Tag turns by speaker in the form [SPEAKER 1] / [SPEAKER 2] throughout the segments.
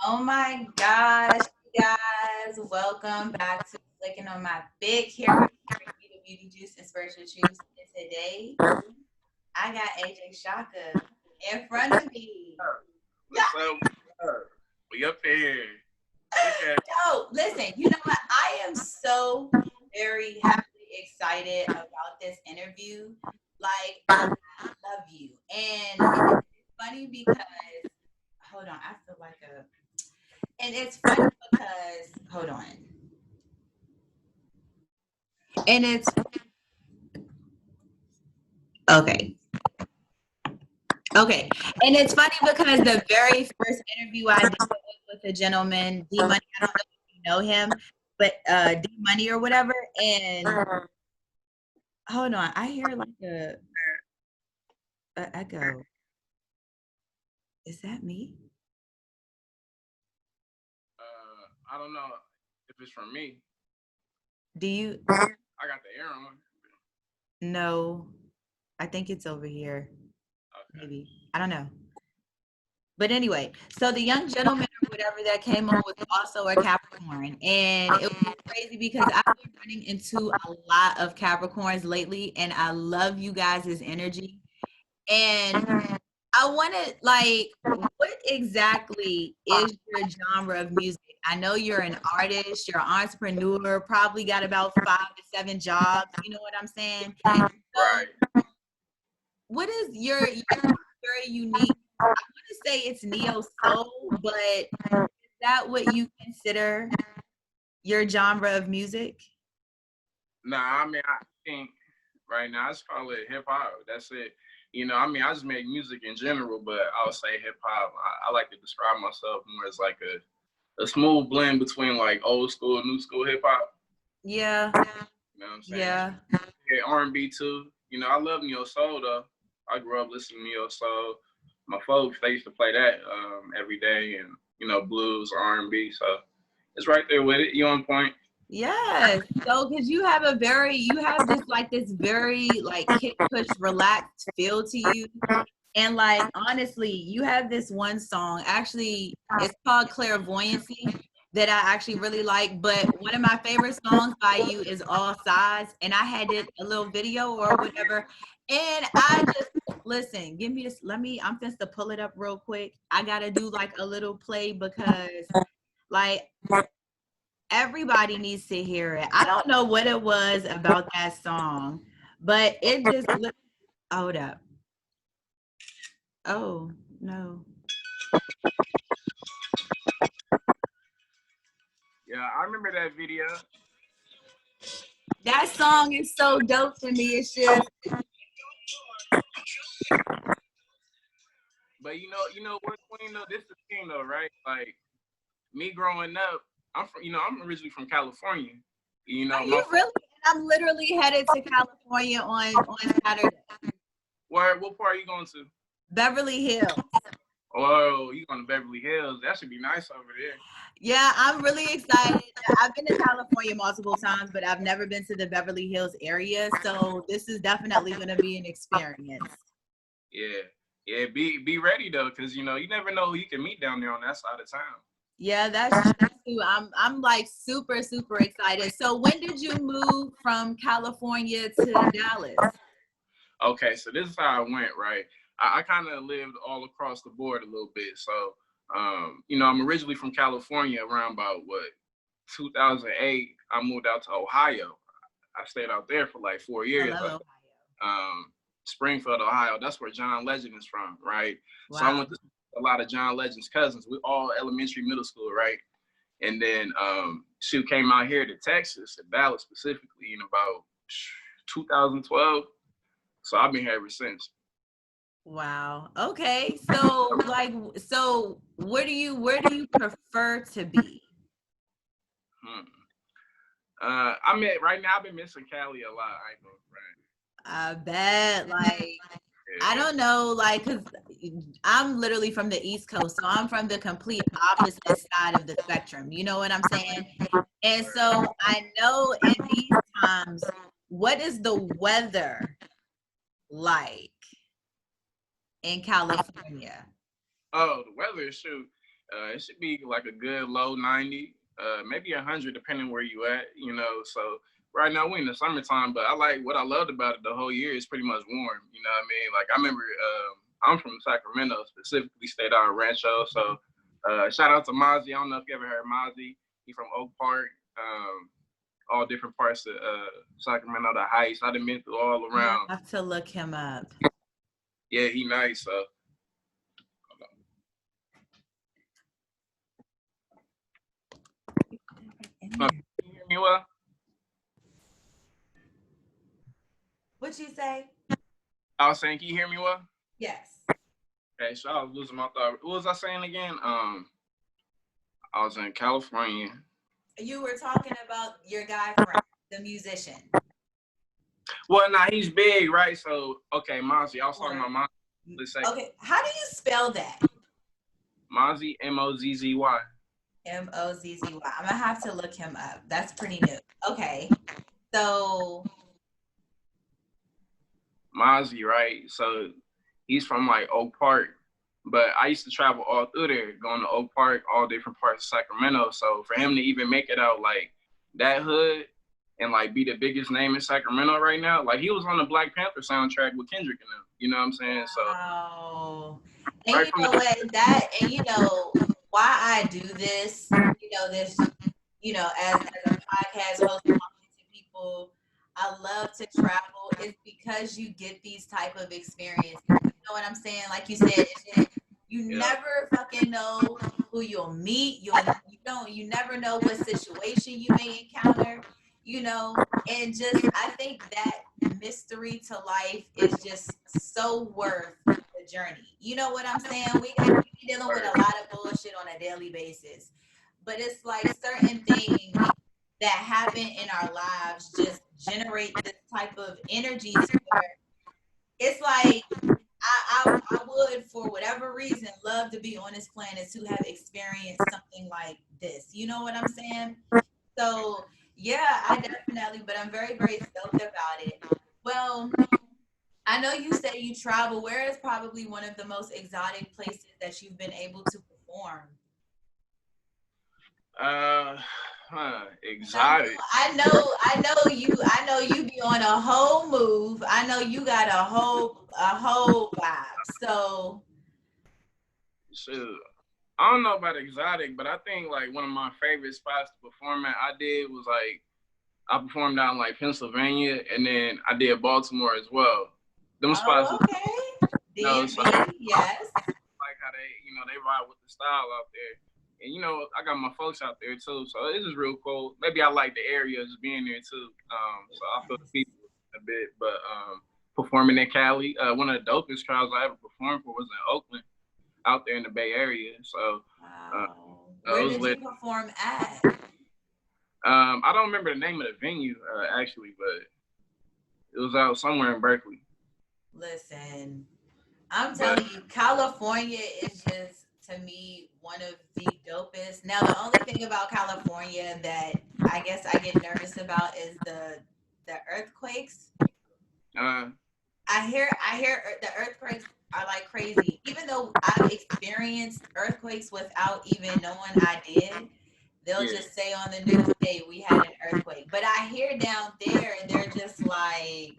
[SPEAKER 1] Oh my gosh, you guys, welcome back to Flicking on My Big here with the Beauty Juice and Spiritual Juice. And today, I got AJ Chaka in front of me.
[SPEAKER 2] What's up? We up there. Okay.
[SPEAKER 1] Yo, listen, you know what? I am so very happily excited about this interview. Like, I love you. And it's funny because, hold on, I feel like and it's funny because, hold on. And it's okay. Okay. And it's funny because the very first interview I did with a gentleman, D Money, I don't know if you know him, but D Money or whatever. And hold on, I hear like a echo. Is that me?
[SPEAKER 2] I don't know if it's from me.
[SPEAKER 1] Do you?
[SPEAKER 2] I got the air on.
[SPEAKER 1] No, I think it's over here.
[SPEAKER 2] Okay.
[SPEAKER 1] Maybe. I don't know. But anyway, so the young gentleman or whatever that came on was also a Capricorn. And it was crazy because I've been running into a lot of Capricorns lately, and I love you guys' energy. And I wanted, like, what exactly is your genre of music? I know you're an artist, you're an entrepreneur, probably got about 5 to 7 jobs. You know what I'm saying? So,
[SPEAKER 2] Right.
[SPEAKER 1] what is your very unique? I want to say it's neo soul, but is that what you consider your genre of music?
[SPEAKER 2] Nah, I mean, I think right now I just call it hip hop. That's it. I mean, I just make music in general, but I would say hip hop. I like to describe myself more as like a smooth blend between like old school, new school hip hop.
[SPEAKER 1] Yeah,
[SPEAKER 2] You know what I'm saying?
[SPEAKER 1] yeah.
[SPEAKER 2] Yeah, R&B too. I love neo soul though. I grew up listening to neo soul. My folks, they used to play that every day, and blues, R&B. So it's right there with it. You on point?
[SPEAKER 1] Yes. So, because you have this very like kick push relaxed feel to you. And like honestly, you have this one song. Actually, it's called Clairvoyancy that I actually really like. But one of my favorite songs by you is All Sides. And I had it a little video or whatever. And I just listen, give me this. I'm just to pull it up real quick. I gotta do like a little play because like everybody needs to hear it. I don't know what it was about that song, but it just hold up. Oh no.
[SPEAKER 2] Yeah, I remember that video.
[SPEAKER 1] That song is so dope to me. It's just
[SPEAKER 2] But what, Queen? Though, this is the thing though, right? Like me growing up, I'm originally from California.
[SPEAKER 1] are
[SPEAKER 2] My
[SPEAKER 1] you really? I'm literally headed to California on Saturday.
[SPEAKER 2] what part are you going to?
[SPEAKER 1] Beverly Hills.
[SPEAKER 2] Oh, you going to Beverly Hills? That should be nice over there.
[SPEAKER 1] Yeah, I'm really excited. I've been to California multiple times, but I've never been to the Beverly Hills area. So this is definitely going to be an experience.
[SPEAKER 2] Yeah. Be ready though, because you never know who you can meet down there on that side of town.
[SPEAKER 1] Yeah, that's true. I'm like super excited. So when did you move from California to Dallas?
[SPEAKER 2] Okay, so this is how I went, right? I kind of lived all across the board a little bit. So, I'm originally from California around about 2008. I moved out to Ohio. I stayed out there for like 4 years.
[SPEAKER 1] Hello, Ohio.
[SPEAKER 2] Springfield, Ohio. That's where John Legend is from, right?
[SPEAKER 1] Wow.
[SPEAKER 2] So I went to a lot of John Legend's cousins. We all elementary, middle school, right? And then she came out here to Texas, to Dallas specifically, in about 2012. So I've been here ever since.
[SPEAKER 1] Wow. Okay. So where do you prefer to be?
[SPEAKER 2] I mean, right now I've been missing Cali a lot. I ain't gonna front.
[SPEAKER 1] I bet. Like, I don't know, like, because I'm literally from the East Coast, so I'm from the complete opposite side of the spectrum. You know what I'm saying? And so I know in these times, what is the weather like in California?
[SPEAKER 2] Oh, the weather is shoot. It should be like a good low 90, maybe 100, depending where you at, you know. So right now we're in the summertime, but I like what I loved about it the whole year is pretty much warm. You know what I mean? Like I remember, I'm from Sacramento, specifically stayed out in Rancho. So shout out to Mozzie. I don't know if you ever heard Mozzie. He from Oak Park. All different parts of Sacramento, the Heights. I done been through all around.
[SPEAKER 1] I have to look him up.
[SPEAKER 2] Yeah, he nice. So. Can you hear me well?
[SPEAKER 1] What'd you say?
[SPEAKER 2] I was saying, can you hear me well?
[SPEAKER 1] Yes.
[SPEAKER 2] Okay, so I was losing my thought. What was I saying again? I was in California.
[SPEAKER 1] You were talking about your guy friend, the musician.
[SPEAKER 2] Well, nah, he's big, right? So, okay, Mozzie. I was talking about Mozzie. Let's say.
[SPEAKER 1] Okay, how do you spell that?
[SPEAKER 2] Mozzie, Mozzzy.
[SPEAKER 1] Mozzzy. I'm gonna have to look him up. That's pretty new. Okay, so
[SPEAKER 2] Mozzie, right? So he's from like Oak Park, but I used to travel all through there, going to Oak Park, all different parts of Sacramento. So for him to even make it out like that hood and like be the biggest name in Sacramento right now, like he was on the Black Panther soundtrack with Kendrick and them. You know what I'm saying? So.
[SPEAKER 1] Wow. And right, you know what? And you know why I do this. You know this. You know, as a podcast host, talking to people, I love to travel. It's because you get these type of experiences. You know what I'm saying? Like you said, you never fucking know who you'll meet. You never know what situation you may encounter. You know, and just I think that mystery to life is just so worth the journey. You know what I'm saying? We be dealing with a lot of bullshit on a daily basis, but it's like certain things that happen in our lives just generate this type of energy where it's like I would, for whatever reason, love to be on this planet to have experienced something like this. You know what I'm saying? So yeah, I definitely, but I'm very, very stoked about it. Well, I know you say you travel. Where is probably one of the most exotic places that you've been able to perform?
[SPEAKER 2] Exotic.
[SPEAKER 1] I know you be on a whole move. I know you got a whole vibe. So
[SPEAKER 2] shoot. I don't know about exotic, but I think like one of my favorite spots to perform at I did was like I performed out in like Pennsylvania, and then I did Baltimore as well. Them spots.
[SPEAKER 1] Okay.
[SPEAKER 2] DMV,
[SPEAKER 1] yes.
[SPEAKER 2] Like how they ride with the style out there. And I got my folks out there too, so this is real cool. Maybe I like the area just being there too. So I feel the people a bit. But performing in Cali, one of the dopest crowds I ever performed for was in Oakland, out there in the Bay Area. So
[SPEAKER 1] where did you perform at?
[SPEAKER 2] I don't remember the name of the venue actually, but it was out somewhere in Berkeley.
[SPEAKER 1] Listen, I'm telling you, California is just, to me, one of the dopest. Now, the only thing about California that I guess I get nervous about is the earthquakes. I hear the earthquakes are like crazy. Even though I've experienced earthquakes without even knowing I did, they'll just say on the news, "Hey, we had an earthquake." But I hear down there, they're just like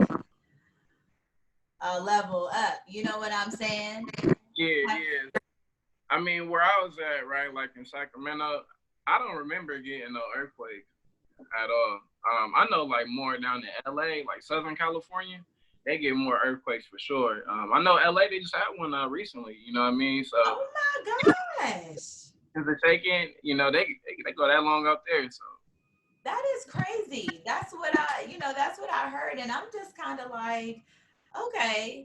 [SPEAKER 1] a level up. You know what I'm saying?
[SPEAKER 2] Yeah. I mean, where I was at, right, like in Sacramento, I don't remember getting no earthquake at all. I know like more down in LA, like Southern California, they get more earthquakes for sure. I know LA, they just had one recently, you know what I mean? So
[SPEAKER 1] oh my gosh.
[SPEAKER 2] If they're taking, they go that long up there, so
[SPEAKER 1] that is crazy. That's what I heard, and I'm just kind of like, okay,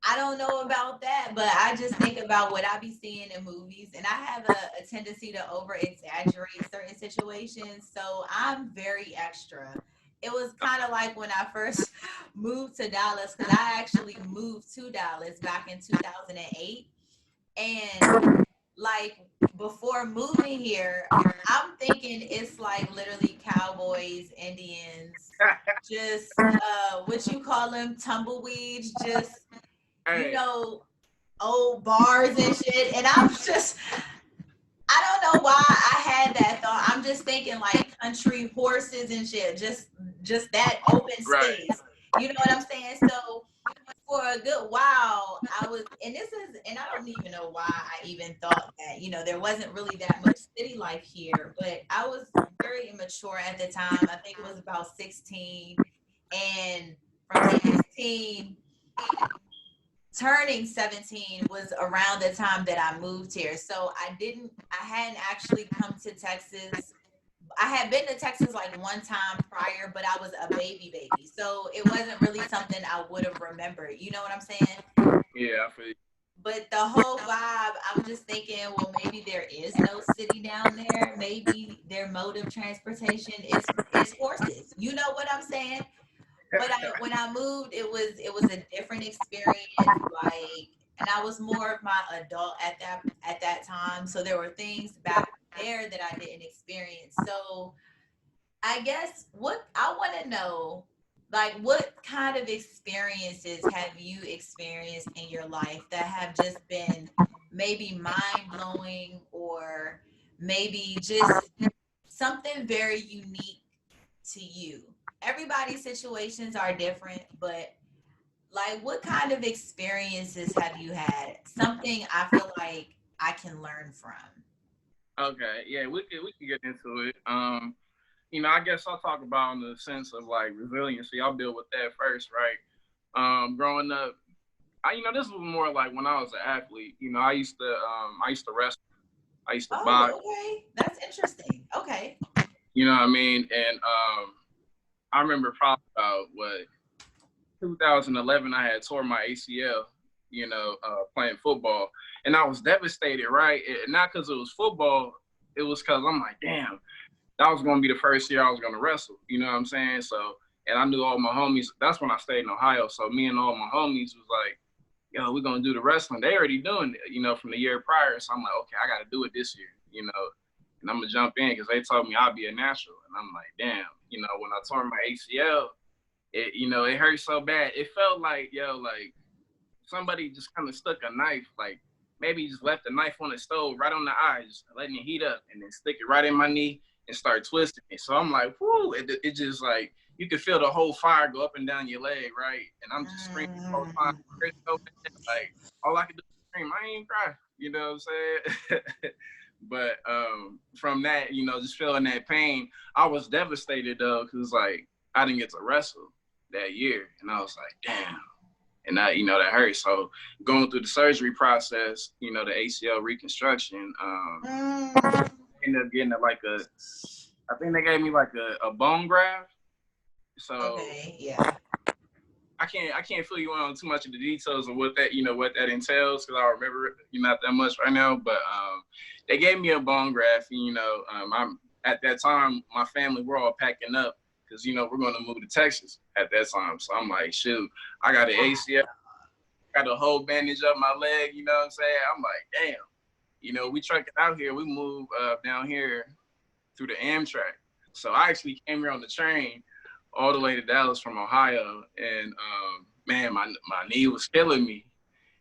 [SPEAKER 1] I don't know about that, but I just think about what I be seeing in movies, and I have a tendency to over exaggerate certain situations, so I'm very extra. It was kind of like when I first moved to Dallas, because I actually moved to Dallas back in 2008, and like before moving here, I'm thinking it's like literally cowboys, Indians, just what you call them, tumbleweeds, just old bars and shit. And I thinking like country horses and shit, just that open
[SPEAKER 2] Right.
[SPEAKER 1] space. You know what I'm saying? So for a good while, I was, and I don't even know why I even thought that, there wasn't really that much city life here, but I was very immature at the time. I think it was about 16. And from 16 turning 17 was around the time that I moved here. So I hadn't actually come to Texas. I had been to Texas like one time prior, but I was a baby. So it wasn't really something I would have remembered. You know what I'm saying?
[SPEAKER 2] Yeah, I feel you.
[SPEAKER 1] But the whole vibe, I'm just thinking, well, maybe there is no city down there. Maybe their mode of transportation is horses. You know what I'm saying? But when I moved, it was a different experience. Like, and I was more of my adult at that time. So there were things back there that I didn't experience. So I guess what I want to know, like, what kind of experiences have you experienced in your life that have just been maybe mind blowing, or maybe just something very unique to you? Everybody's situations are different, but like, what kind of experiences have you had? Something I feel like I can learn from.
[SPEAKER 2] Okay, yeah, we can get into it. I guess I'll talk about in the sense of like resiliency. I'll deal with that first, right? Growing up, this was more like when I was an athlete. I used to wrestle. I used to box.
[SPEAKER 1] Oh, okay. That's interesting. Okay.
[SPEAKER 2] You know what I mean? And I remember probably about 2011, I had tore my ACL. Playing football, and I was devastated, right? Not because it was football, it was because I'm like, damn, that was gonna be the first year I was gonna wrestle. You know what I'm saying? So, and I knew all my homies. That's when I stayed in Ohio. So me and all my homies was like, yo, we're gonna do the wrestling. They already doing it, from the year prior. So I'm like, okay, I gotta do it this year, and I'm gonna jump in because they told me I'd be a natural. And I'm like, damn, when I tore my ACL, it hurt so bad. It felt like, like somebody just kind of stuck a knife, like maybe just left the knife on the stove right on the eye, just letting it heat up, and then stick it right in my knee and start twisting it. So I'm like, whoo, it just like, you could feel the whole fire go up and down your leg, right? And I'm just screaming the whole time. So bad. Like, all I could do is scream. I ain't cry. You know what I'm saying? But from that, just feeling that pain, I was devastated though, because like I didn't get to wrestle that year. And I was like, damn. And that, that hurt. So going through the surgery process, the ACL reconstruction, ended up getting I think they gave me like a bone graft. So
[SPEAKER 1] Okay. Yeah.
[SPEAKER 2] I can't fill you on too much of the details of what that entails, because I remember it, not that much right now. But they gave me a bone graft. And, I'm at that time, my family, we're all packing up because we're going to move to Texas at that time. So I'm like, shoot, I got an ACL, got a whole bandage up my leg. You know what I'm saying? I'm like, damn. We truck it out here. We move down here through the Amtrak. So I actually came here on the train all the way to Dallas from Ohio, and man, my knee was killing me,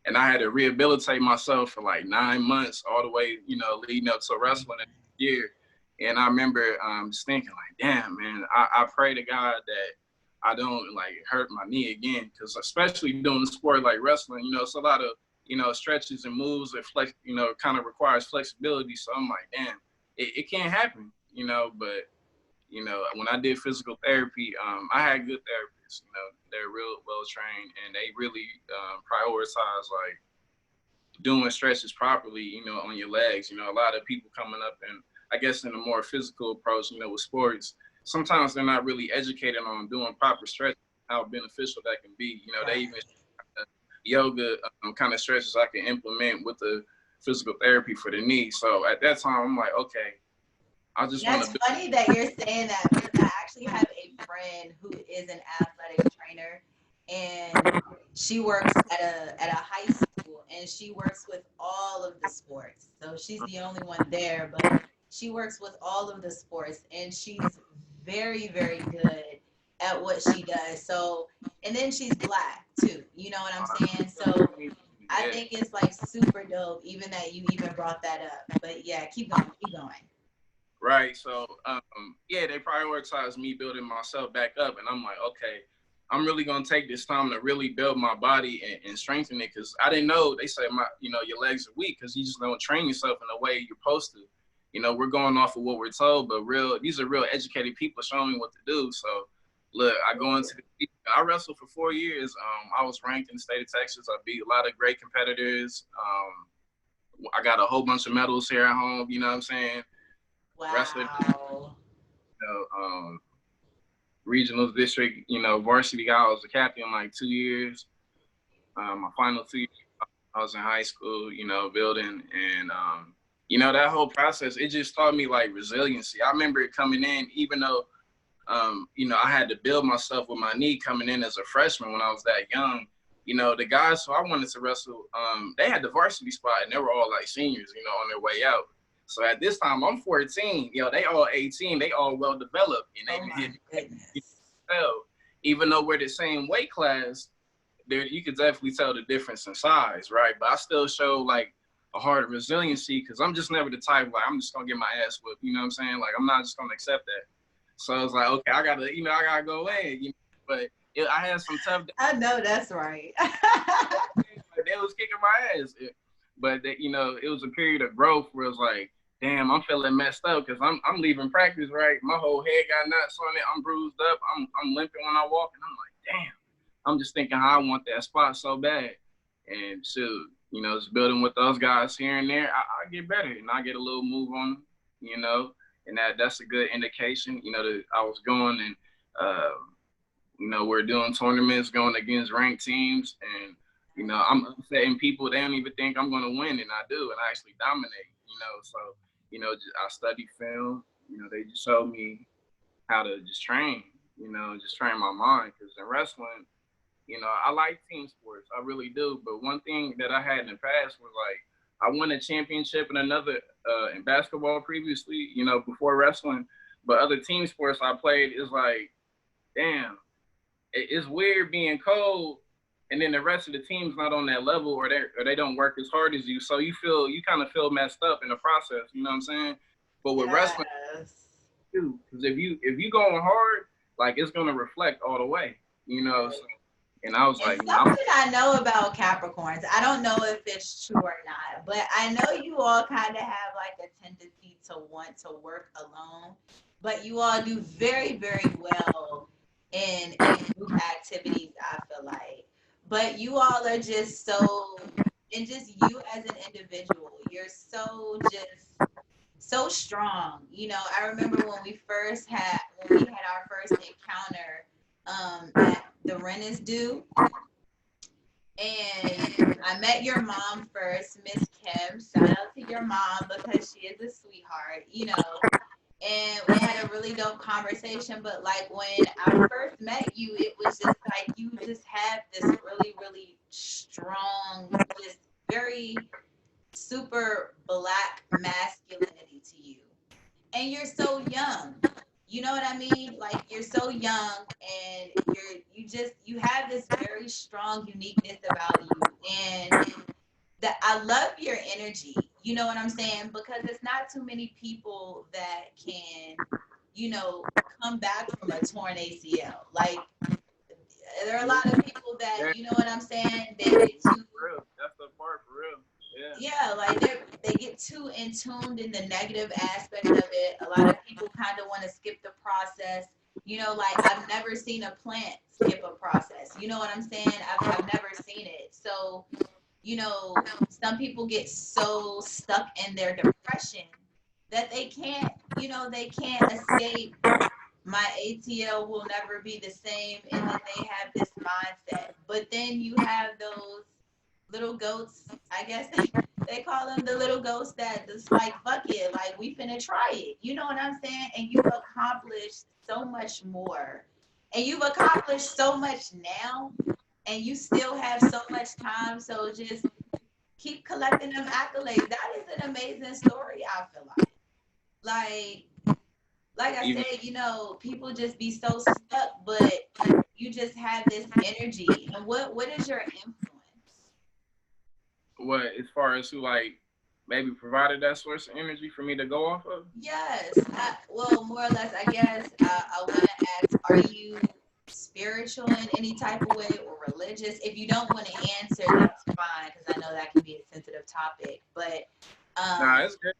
[SPEAKER 2] and I had to rehabilitate myself for like 9 months, all the way, leading up to wrestling year. And I remember just thinking like, damn, man, I pray to God that I don't like hurt my knee again, because especially doing the sport like wrestling, it's a lot of stretches and moves that flex, kind of requires flexibility. So I'm like, damn, it can't happen, but when I did physical therapy, I had good therapists. They're real well trained, and they really prioritize like doing stretches properly. On your legs. A lot of people coming up, and I guess in a more physical approach, with sports, sometimes they're not really educated on doing proper stretching, how beneficial that can be. They even yoga kind of stretches I can implement with the physical therapy for the knee. So at that time, I'm like, okay, I just want to.
[SPEAKER 1] That's funny that you're saying that, because I actually have a friend who is an athletic trainer, and she works at a high school, and she works with all of the sports. So she's the only one there, but she works with all of the sports, and she's very, very good at what she does. So, and then she's black too. You know what I'm saying? So I think it's like super dope, even that you even brought that up. But yeah, keep going, keep going.
[SPEAKER 2] right? So yeah, they prioritized me building myself back up, and I'm like, okay, I'm really gonna take this time to really build my body and strengthen it, because I didn't know they say your legs are weak because you just don't train yourself in the way you're supposed to. We're going off of what we're told, but these are real educated people showing me what to do. So look, I go into I wrestled for 4 years. I was ranked in the state of Texas. I beat a lot of great competitors. I got a whole bunch of medals here at home. You know what I'm saying? Wrestling,
[SPEAKER 1] Wow.
[SPEAKER 2] regionals, district, varsity guy. I was a captain like 2 years. My final 2 years, I was in high school, building. And, that whole process, it just taught me like resiliency. I remember it coming in, even though, I had to build myself with my knee coming in as a freshman when I was that young. The guys who I wanted to wrestle, they had the varsity spot and they were all like seniors, on their way out. So at this time, I'm 14. They all 18. They all well developed, and they
[SPEAKER 1] Oh my goodness.
[SPEAKER 2] even though we're the same weight class, there you could definitely tell the difference in size, right? But I still show like a heart of resiliency, because I'm just never the type like I'm just gonna get my ass whipped. You know what I'm saying? Like I'm not just gonna accept that. So it's like, okay, I gotta go in. But I had some tough days.
[SPEAKER 1] I know that's right.
[SPEAKER 2] They was kicking my ass. But it was a period of growth where it was like, damn, I'm feeling messed up because I'm leaving practice, right? My whole head got nuts on it. I'm bruised up. I'm limping when I walk, and I'm like, damn. I'm just thinking how I want that spot so bad. And shoot, just building with those guys here and there, I get better and I get a little move on them, and that's a good indication, that I was going and we're doing tournaments, going against ranked teams, and I'm upsetting people. They don't even think I'm going to win, and I do, and I actually dominate. So I study film. They just showed me how to just train. Just train my mind, because in wrestling, I like team sports. I really do. But one thing that I had in the past was like, I won a championship in another in basketball previously, before wrestling. But other team sports I played is like, damn, it's weird being cold, and then the rest of the team's not on that level, or they don't work as hard as you. So you kind of feel messed up in the process. You know what I'm saying? But with wrestling, too, because if you going hard, like it's gonna reflect all the way. So, and I was like,
[SPEAKER 1] something I know about Capricorns, I don't know if it's true or not, but I know you all kind of have like a tendency to want to work alone, but you all do very, very well in group activities, I feel like. But you all are just so, and just you as an individual, you're so strong. I remember when we had our first encounter at the rent is due, and I met your mom first, Miss Kim. Shout out to your mom because she is a sweetheart. And we had a really dope conversation. But like when I first met you, it was just like you just had this really, really strong, just very super black masculinity to you. And you're so young. You know what I mean? Like you're so young, and you have this very strong uniqueness about you, and that I love your energy. You know what I'm saying? Because it's not too many people that can, come back from a torn ACL. Like there are a lot of people that, you know what I'm saying? They get too
[SPEAKER 2] that's the part for real.
[SPEAKER 1] Yeah, like they get too in tuned in the negative aspect of it. A lot of people kind of want to skip the process. Like I've never seen a plant skip a process. You know what I'm saying? I've never seen it. So, some people get so stuck in their depression that they can't escape. My ATL will never be the same, and then they have this mindset. But then you have those little goats, I guess they call them, the little ghosts that just like, fuck it, like we finna try it. You know what I'm saying? And you've accomplished so much more. And you've accomplished so much now, and you still have so much time. So just keep collecting them accolades. That is an amazing story, I feel like. Like I said, people just be so stuck, but you just have this energy. And what is your influence?
[SPEAKER 2] What, as far as who like maybe provided that source of energy for me to go off of.
[SPEAKER 1] Yes. Well, more or less, I guess I want to ask, are you spiritual in any type of way or religious? If you don't want to answer, that's fine, because I know that can be a sensitive topic. But
[SPEAKER 2] Nah, it's good.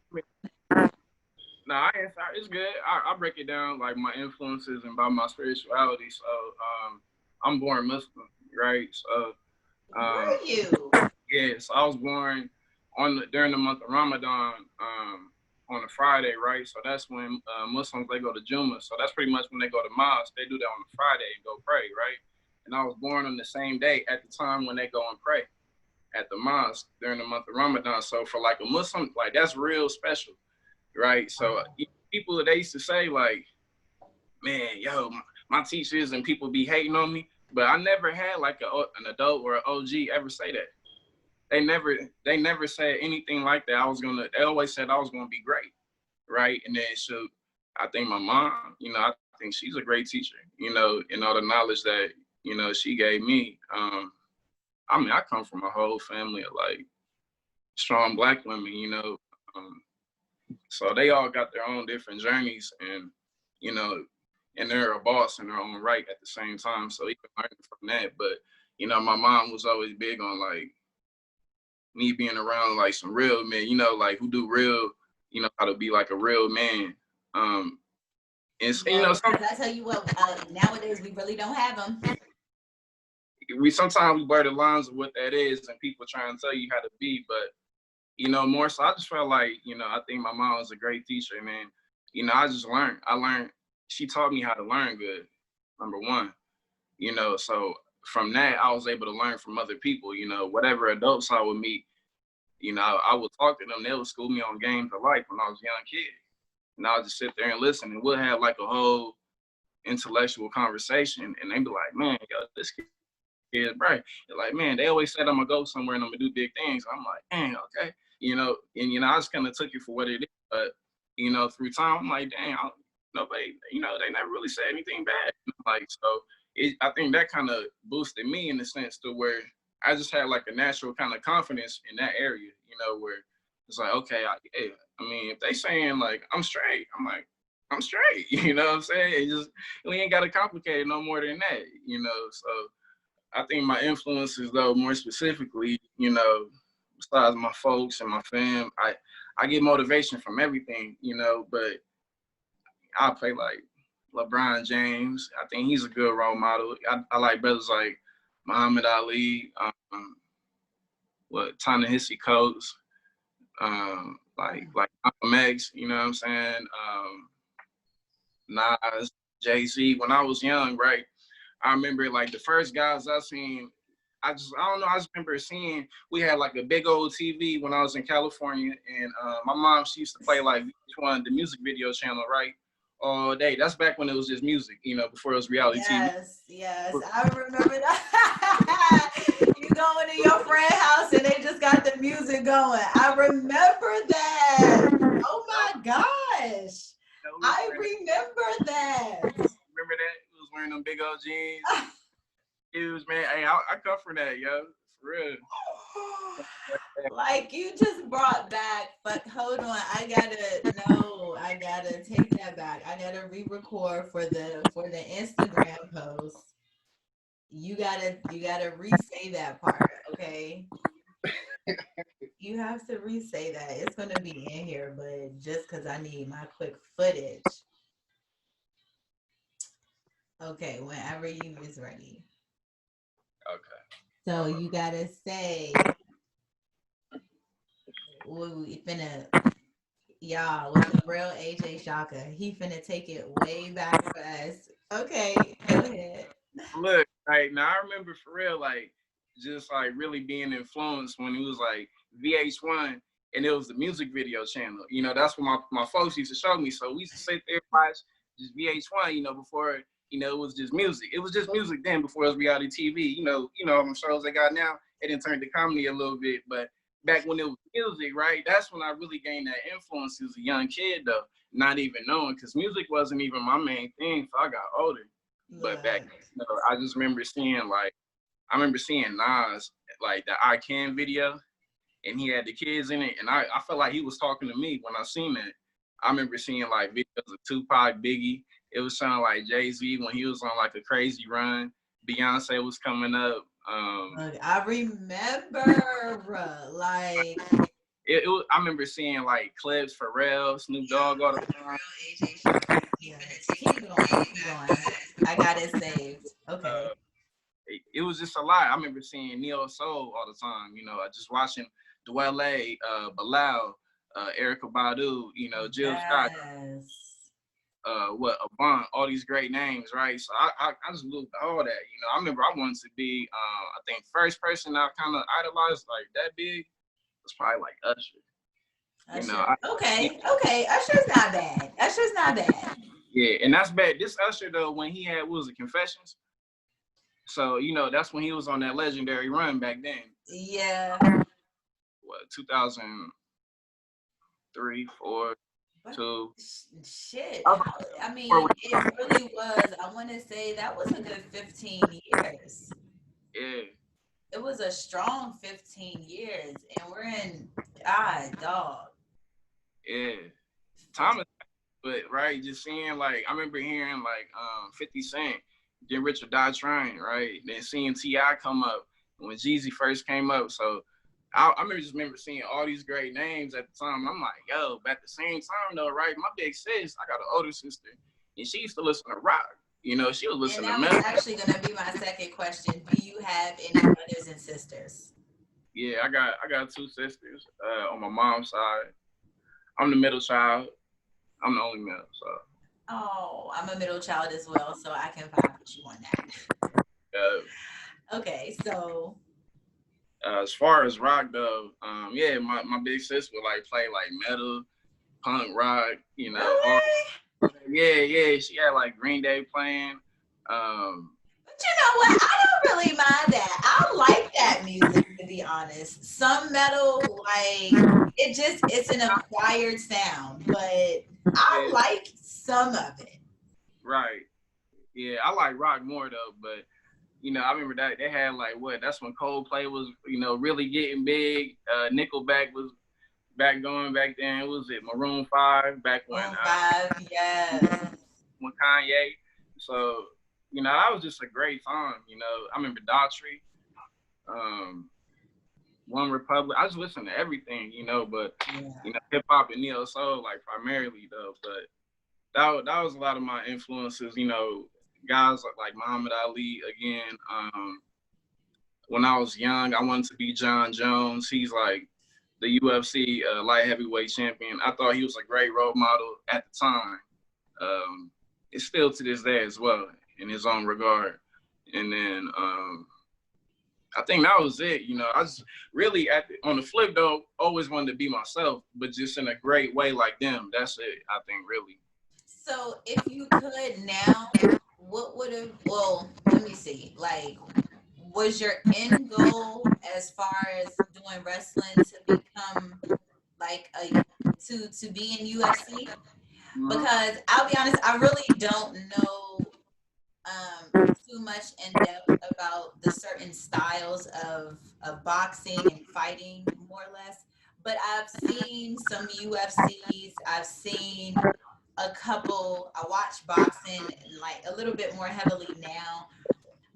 [SPEAKER 2] Nah, it's good. I break it down like my influences and by my spirituality. So I'm born Muslim, right? So
[SPEAKER 1] were you?
[SPEAKER 2] yeah, so I was born during the month of Ramadan on a Friday, right? So that's when Muslims, they go to Jummah. So that's pretty much when they go to mosque. They do that on a Friday and go pray, right? And I was born on the same day at the time when they go and pray at the mosque during the month of Ramadan. So for like a Muslim, like that's real special, right? So people, they used to say like, man, yo, my teachers and people be hating on me, but I never had like an adult or an OG ever say that. They never said anything like that. They always said I was gonna be great, right? And then so I think my mom, I think she's a great teacher, and all the knowledge that, she gave me. I mean, I come from a whole family of like strong Black women, so they all got their own different journeys, and you know, and they're a boss in their own right at the same time. So you can learn from that. But my mom was always big on like me being around like some real men, like who do real, how to be like a real man. And
[SPEAKER 1] I tell you what, nowadays we really don't have them.
[SPEAKER 2] Sometimes we blur the lines of what that is, and people try and tell you how to be, but more so I just felt like, I think my mom was a great teacher, man. I just learned. She taught me how to learn good, number one. So from that, I was able to learn from other people, whatever adults I would meet, I would talk to them. They would school me on games of life when I was a young kid. And I would just sit there and listen, and we'll have like a whole intellectual conversation. And they'd be like, man, yo, this kid is bright. They're like, man, they always said I'm gonna go somewhere and I'm gonna do big things. I'm like, dang, okay. And I just kind of took it for what it is. But, through time, I'm like, dang, nobody, they never really said anything bad. Like, so I think that kind of boosted me in the sense to where I just had like a natural kind of confidence in that area, where it's like, okay, I mean, if they saying like, I'm straight, I'm like, I'm straight, you know what I'm saying? We ain't got to complicate it no more than that, so I think my influences, though, more specifically, besides my folks and my fam, I get motivation from everything, but I play like LeBron James. I think he's a good role model. I like brothers like Muhammad Ali, Ta-Nehisi Coates, like Malcolm X, you know what I'm saying? Nas, Jay-Z. When I was young, right, I remember like the first guys I seen, I don't know, I just remember seeing, we had like a big old TV when I was in California, and my mom, she used to play like VH1, the music video channel, right, all day. That's back when it was just music, before it was reality TV.
[SPEAKER 1] Yes, I remember that. You going to your friend's house and they just got the music going. I remember that. Oh my gosh. I remember that.
[SPEAKER 2] Remember that? It was wearing them big old jeans. Huge, man. Hey, I come from that, yo. For real.
[SPEAKER 1] Like you just brought back, but hold on, I gotta take that back. I gotta re-record for the Instagram post. You gotta re-say that part, okay? You have to re-say that. It's gonna be in here, but just because I need my quick footage. Okay, whenever you is ready.
[SPEAKER 2] Okay.
[SPEAKER 1] So you gotta say, we finna, y'all, with the real AJ Chaka, he finna take it way back for us. Okay, go ahead.
[SPEAKER 2] Look, right now I remember for real, like just like really being influenced when it was like VH1 and it was the music video channel. That's what my folks used to show me. So we used to sit there and watch just VH1, before it was just music. It was just music then before it was reality TV. Them shows they got now, it didn't turn to comedy a little bit, but back when it was music, right? That's when I really gained that influence as a young kid, though, not even knowing, because music wasn't even my main thing. So I got older. But back, I just remember seeing Nas, like the I Can video. and he had the kids in it, and I felt like he was talking to me when I seen that. I remember seeing like videos of Tupac, Biggie. It was sounding like Jay-Z when he was on like a crazy run. Beyonce was coming up.
[SPEAKER 1] Look, I remember, like
[SPEAKER 2] I remember seeing like clips for Pharrell, Snoop Dogg all the time.
[SPEAKER 1] yeah. Keep going, keep going. I got it saved. Okay.
[SPEAKER 2] It was just a lot. I remember seeing Neo Soul all the time. You know, just watching Dwele, Bilal, Erykah Badu. You know, Jill Scott. Avant, all these great names, right? So I just looked at all that. You know, I remember I wanted to be, I think first person I kind of idolized like that big was probably like Usher.
[SPEAKER 1] Usher.
[SPEAKER 2] You know,
[SPEAKER 1] Okay. Usher's not bad. Usher's not bad.
[SPEAKER 2] Yeah, and that's bad. This Usher though, when he had, what was it, Confessions? So, you know, that's when he was on that legendary run back then.
[SPEAKER 1] Yeah.
[SPEAKER 2] What, 2003, 4, 2?
[SPEAKER 1] Shit. I mean, it really was. I want to say that was a good 15 years.
[SPEAKER 2] Yeah.
[SPEAKER 1] It was a strong 15 years, and we're in, God, dog.
[SPEAKER 2] Yeah. Thomas, but right, just seeing like, I remember hearing like 50 Cent, Get Rich or Die Trying, right? Then seeing T.I. come up when Jeezy first came up. So I remember seeing all these great names at the time. I'm like, yo, but at the same time though, right? My big sis, I got an older sister, and she used to listen to rock. You know, she was listening to metal.
[SPEAKER 1] And that was actually gonna be my second question. Do you have any brothers and sisters?
[SPEAKER 2] Yeah, I got 2 sisters on my mom's side. I'm the middle child. I'm the only male, so.
[SPEAKER 1] Oh, I'm a middle child as well, so I can vibe with you on that. Okay, so.
[SPEAKER 2] As far as rock though, yeah, my big sis would like play like metal, punk rock, you know.
[SPEAKER 1] Really?
[SPEAKER 2] Yeah, she had like Green Day playing.
[SPEAKER 1] But you know what? I don't really mind that. I like that music, to be honest. Some metal, like it's an acquired sound, but I like some of it.
[SPEAKER 2] Right. Yeah, I like rock more though, but you know, I remember that they had like that's when Coldplay was, you know, really getting big. Nickelback was back then. Was it Maroon 5 back when
[SPEAKER 1] Maroon 5, yes.
[SPEAKER 2] When Kanye. So, you know, that was just a great time. You know, I remember Daughtry, One Republic. I just listened to everything, you know, but you know, hip hop and neo soul like primarily though. But that was a lot of my influences, you know, guys like Muhammad Ali again. When I was young, I wanted to be John Jones. He's like the UFC light heavyweight champion. I thought he was a great role model at the time. It's still to this day as well in his own regard. And then I think that was it. You know, I just really on the flip though, always wanted to be myself, but just in a great way like them. That's it, I think, really.
[SPEAKER 1] So if you could now, what would have, well, let me see, like, was your end goal as far as doing wrestling to become like to be in UFC? Because I'll be honest, I really don't know too much in depth about the certain styles of boxing and fighting, more or less. But I've seen some UFCs. I've seen a couple. I watch boxing like a little bit more heavily now.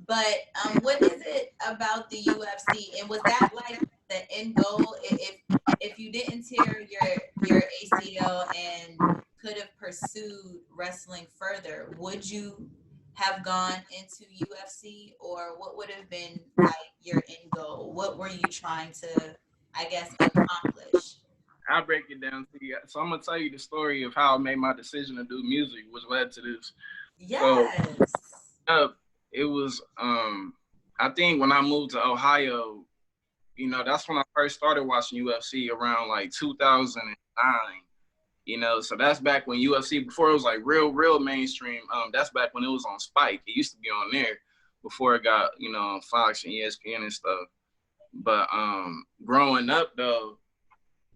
[SPEAKER 1] But what is it about the UFC? And was that like the end goal? If you didn't tear your ACL and could have pursued wrestling further, would you have gone into UFC, or what would have been like your end goal? What were you trying to, I guess, accomplish?
[SPEAKER 2] I'll break it down to you. So I'm gonna tell you the story of how I made my decision to do music, which led to this.
[SPEAKER 1] Yes.
[SPEAKER 2] So, it was I think when I moved to Ohio, you know, that's when I first started watching UFC around like 2009. You know, so that's back when UFC, before it was like real mainstream. That's back when it was on Spike. It used to be on there before it got, you know, on Fox and ESPN and stuff. But growing up though,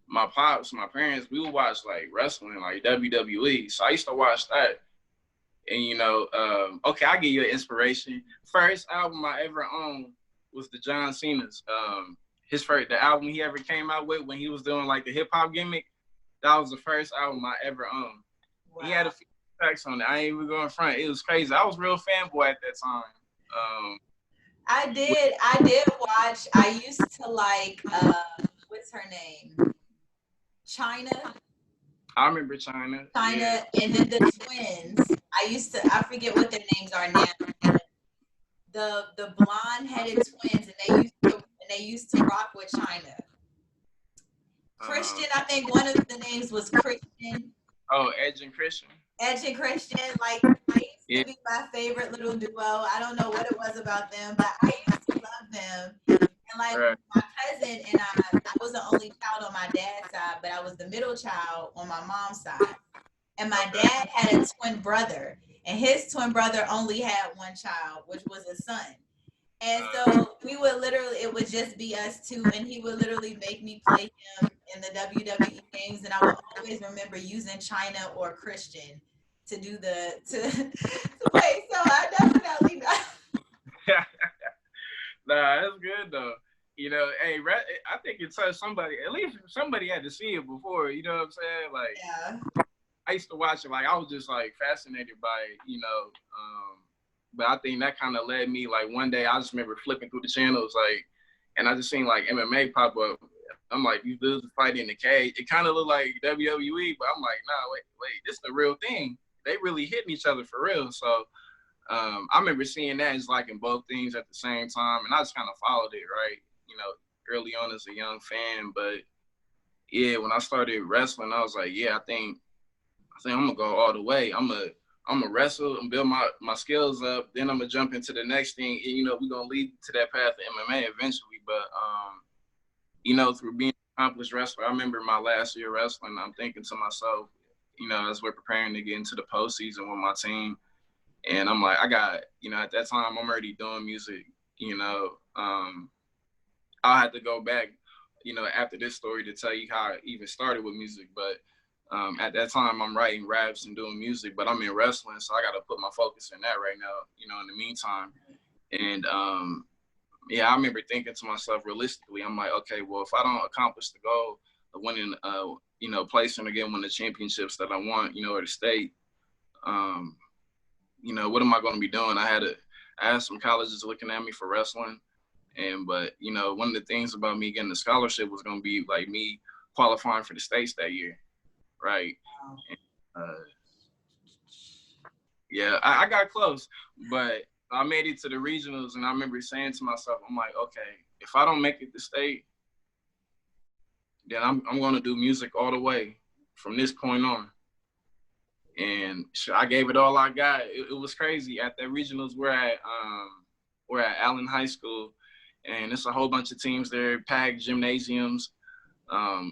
[SPEAKER 2] my pops, my parents, we would watch like wrestling, like WWE. So I used to watch that. And you know, okay, I'll give you an inspiration. First album I ever owned was the John Cena's. the album he ever came out with when he was doing like the hip hop gimmick. That was the first album I ever owned. Wow. He had a few tracks on it. I ain't even going front. It was crazy. I was real fanboy at that time.
[SPEAKER 1] I did watch. I used to like what's her name? China.
[SPEAKER 2] I remember China.
[SPEAKER 1] China, yeah. And then the twins. I forget what their names are now. The blonde-headed twins, and they used to rock with China. Christian, I think one of the names was Christian.
[SPEAKER 2] Oh, Edge and Christian.
[SPEAKER 1] Edge and Christian, like they used to be my favorite little duo. I don't know what it was about them, but I used to love them. And like my cousin and I was the only child on my dad's side, but I was the middle child on my mom's side. And my dad had a twin brother, and his twin brother only had one child, which was a son. And so we would literally, it would just be us two, and he would literally make me play him in the WWE games, and I would always remember using China or Christian to do to play. So I definitely
[SPEAKER 2] Nah, that's good though. You know, hey, I think it touched somebody. At least somebody had to see it before. You know what I'm saying? Like, yeah. I used to watch it. Like, I was just like fascinated by it. You know, but I think that kind of led me. Like one day, I just remember flipping through the channels, like, and I just seen like MMA pop up. I'm like, these dudes fighting in the cage. It kind of looked like WWE, but I'm like, nah, wait, this is the real thing. They really hitting each other for real. So I remember seeing that as like in both things at the same time, and I just kind of followed it, right? You know, early on as a young fan, but yeah, when I started wrestling, I was like, yeah, I think I'm gonna go all the way. I'm gonna wrestle and build my skills up. Then I'm gonna jump into the next thing, and you know, we're gonna lead to that path of MMA eventually. But you know, through being an accomplished wrestler, I remember my last year wrestling, I'm thinking to myself, you know, as we're preparing to get into the postseason with my team, and I'm like, I got, you know, at that time, I'm already doing music, you know. I'll have to go back, you know, after this story to tell you how I even started with music. But at that time, I'm writing raps and doing music, but I'm in wrestling, so I got to put my focus in that right now, you know, in the meantime. And yeah, I remember thinking to myself, realistically, I'm like, okay, well, if I don't accomplish the goal of winning, you know, placing again, win the championships that I want, you know, or the state, you know, what am I going to be doing? I had some colleges looking at me for wrestling. But, you know, one of the things about me getting the scholarship was going to be like me qualifying for the states that year. Right. And, yeah, I got close, but I made it to the regionals, and I remember saying to myself, I'm like, okay, if I don't make it to state, then I'm going to do music all the way from this point on. And I gave it all I got. It was crazy. At the regionals, we're at Allen High School, and it's a whole bunch of teams there, packed gymnasiums,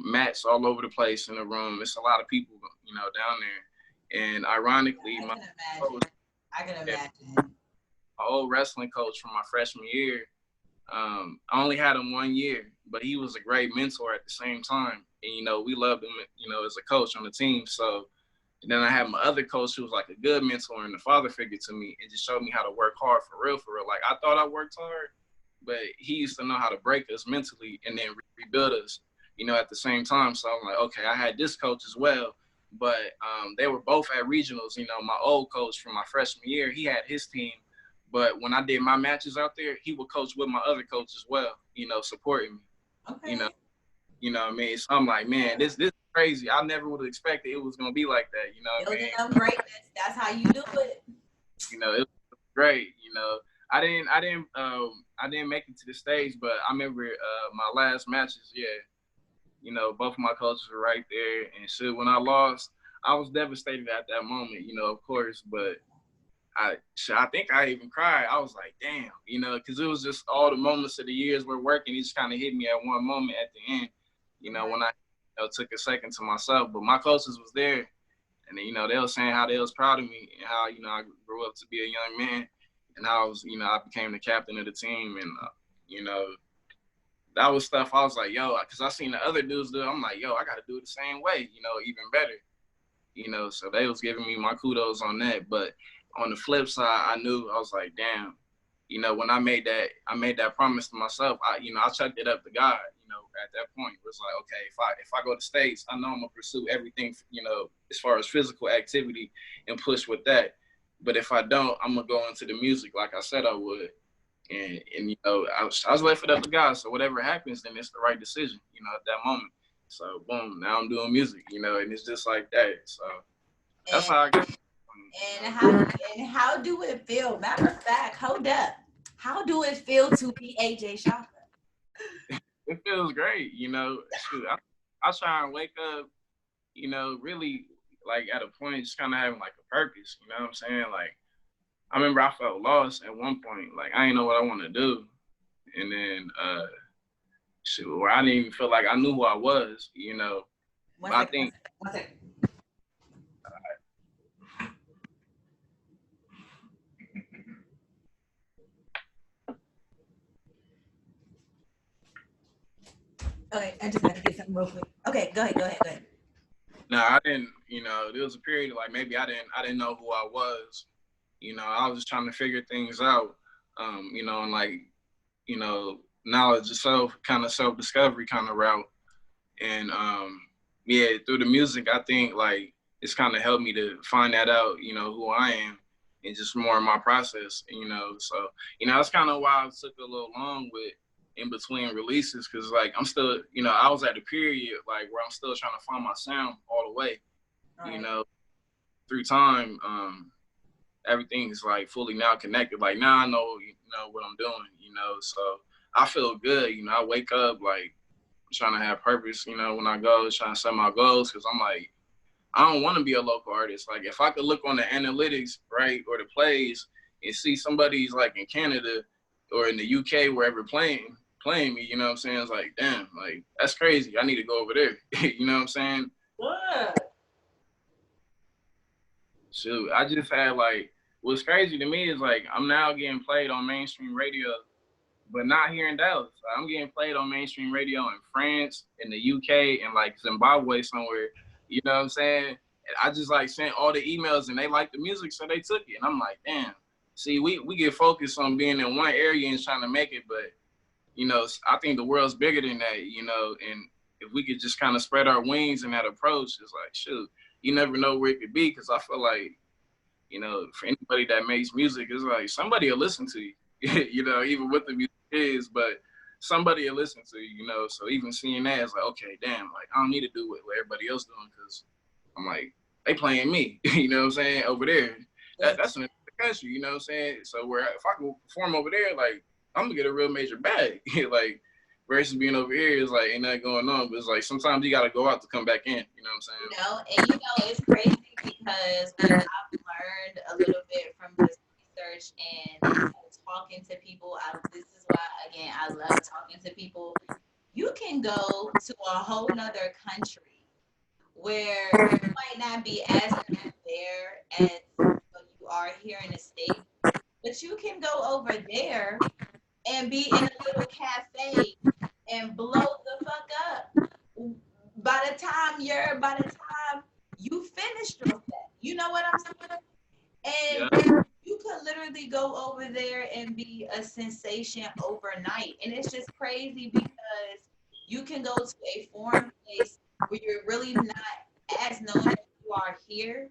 [SPEAKER 2] mats all over the place in the room. It's a lot of people, you know, down there. And ironically,
[SPEAKER 1] I can imagine.
[SPEAKER 2] My old wrestling coach from my freshman year, I only had him 1 year, but he was a great mentor at the same time. And, you know, we loved him, you know, as a coach on the team. So, and then I had my other coach who was like a good mentor and a father figure to me, and just showed me how to work hard for real. Like, I thought I worked hard, but he used to know how to break us mentally and then rebuild us, you know, at the same time. So I'm like, okay, I had this coach as well, but they were both at regionals. You know, my old coach from my freshman year, he had his team, but when I did my matches out there, he would coach with my other coach as well, you know, supporting me. Okay. You know what I mean? So I'm like, man, this is crazy. I never would have expected it was gonna be like that. You know what I mean?
[SPEAKER 1] Building up greatness. That's how you do it.
[SPEAKER 2] You know, it was great. You know, I didn't make it to the stage, but I remember my last matches. Yeah, you know, both of my coaches were right there, and shit. When I lost, I was devastated at that moment. You know, of course, but I think I even cried. I was like, damn, you know, because it was just all the moments of the years we're working. It just kind of hit me at one moment at the end. You know, when I took a second to myself, but my coaches was there, and you know, they were saying how they was proud of me and how, you know, I grew up to be a young man, and how I was, you know, I became the captain of the team, and you know, that was stuff I was like, yo, because I seen the other dudes do it. I'm like, yo, I got to do it the same way, you know, even better, you know. So they was giving me my kudos on that, but on the flip side, I knew, I was like, damn, you know, when I made that promise to myself, I chucked it up to God, you know, at that point. It was like, okay, if I go to States, I know I'm gonna pursue everything, you know, as far as physical activity and push with that. But if I don't, I'm gonna go into the music like I said I would. And you know, I was left it up to God. So whatever happens, then it's the right decision, you know, at that moment. So boom, now I'm doing music, you know, and it's just like that. So that's
[SPEAKER 1] And
[SPEAKER 2] how I got.
[SPEAKER 1] how do it feel? Matter of fact, hold up. How do it feel to be AJ Chaka?
[SPEAKER 2] It feels great, you know. Shoot, I try and wake up, you know, really like at a point, just kind of having like a purpose. You know what I'm saying? Like I remember I felt lost at one point. Like I didn't know what I want to do, and then shoot, where I didn't even feel like I knew who I was. You know,
[SPEAKER 1] One
[SPEAKER 2] but I
[SPEAKER 1] second.
[SPEAKER 2] think.
[SPEAKER 1] One second. Okay, I just had to get something real quick. Okay, go ahead.
[SPEAKER 2] No, I didn't. You know, there was a period like maybe I didn't know who I was. You know, I was just trying to figure things out. You know, and like, you know, knowledge of self, kind of self discovery kind of route. And yeah, through the music, I think like it's kind of helped me to find that out, you know, who I am and just more in my process, you know. So, you know, that's kind of why it took a little long with in between releases, because like I'm still, you know, I was at the period like where I'm still trying to find my sound all the way, you know, through time. Everything is like fully now connected. Like now I know, you know, what I'm doing, you know. So I feel good, you know. I wake up like trying to have purpose, you know, when I go, trying to set my goals, because I'm like, I don't want to be a local artist. Like, if I could look on the analytics, right, or the plays and see somebody's like in Canada or in the UK, wherever playing me, you know what I'm saying? It's like, damn, like, that's crazy. I need to go over there. You know what I'm saying?
[SPEAKER 1] What?
[SPEAKER 2] Shoot, I just had like, what's crazy to me is like, I'm now getting played on mainstream radio, but not here in Dallas. I'm getting played on mainstream radio in France, in the UK, and like Zimbabwe somewhere. You know what I'm saying? And I just like sent all the emails and they liked the music, so they took it. And I'm like, damn. See, we get focused on being in one area and trying to make it, but you know, I think the world's bigger than that, you know, and if we could just kind of spread our wings in that approach, it's like, shoot, you never know where it could be, because I feel like, you know, for anybody that makes music, it's like somebody will listen to you, you know, even what the music is, but somebody will listen to you, you know. So even seeing that, it's like, okay, damn, like I don't need to do what everybody else doing, because I'm like, they playing me, you know what I'm saying, over there. That's in the country, you know what I'm saying? So where if I can perform over there, like I'm gonna get a real major bag. Like versus being over here is like ain't nothing going on. But it's like sometimes you gotta go out to come back in, you know what I'm saying?
[SPEAKER 1] You know, and you know, it's crazy because what I've learned a little bit from this research and talking to people, this is why, again, I love talking to people. You can go to a whole nother country where you might not be as there as you are here in the States, but you can go over there and be in a little cafe and blow the fuck up. By the time you finished your set, you know what I'm saying?
[SPEAKER 2] Yeah.
[SPEAKER 1] And you could literally go over there and be a sensation overnight. And it's just crazy because you can go to a foreign place where you're really not as known as you are here,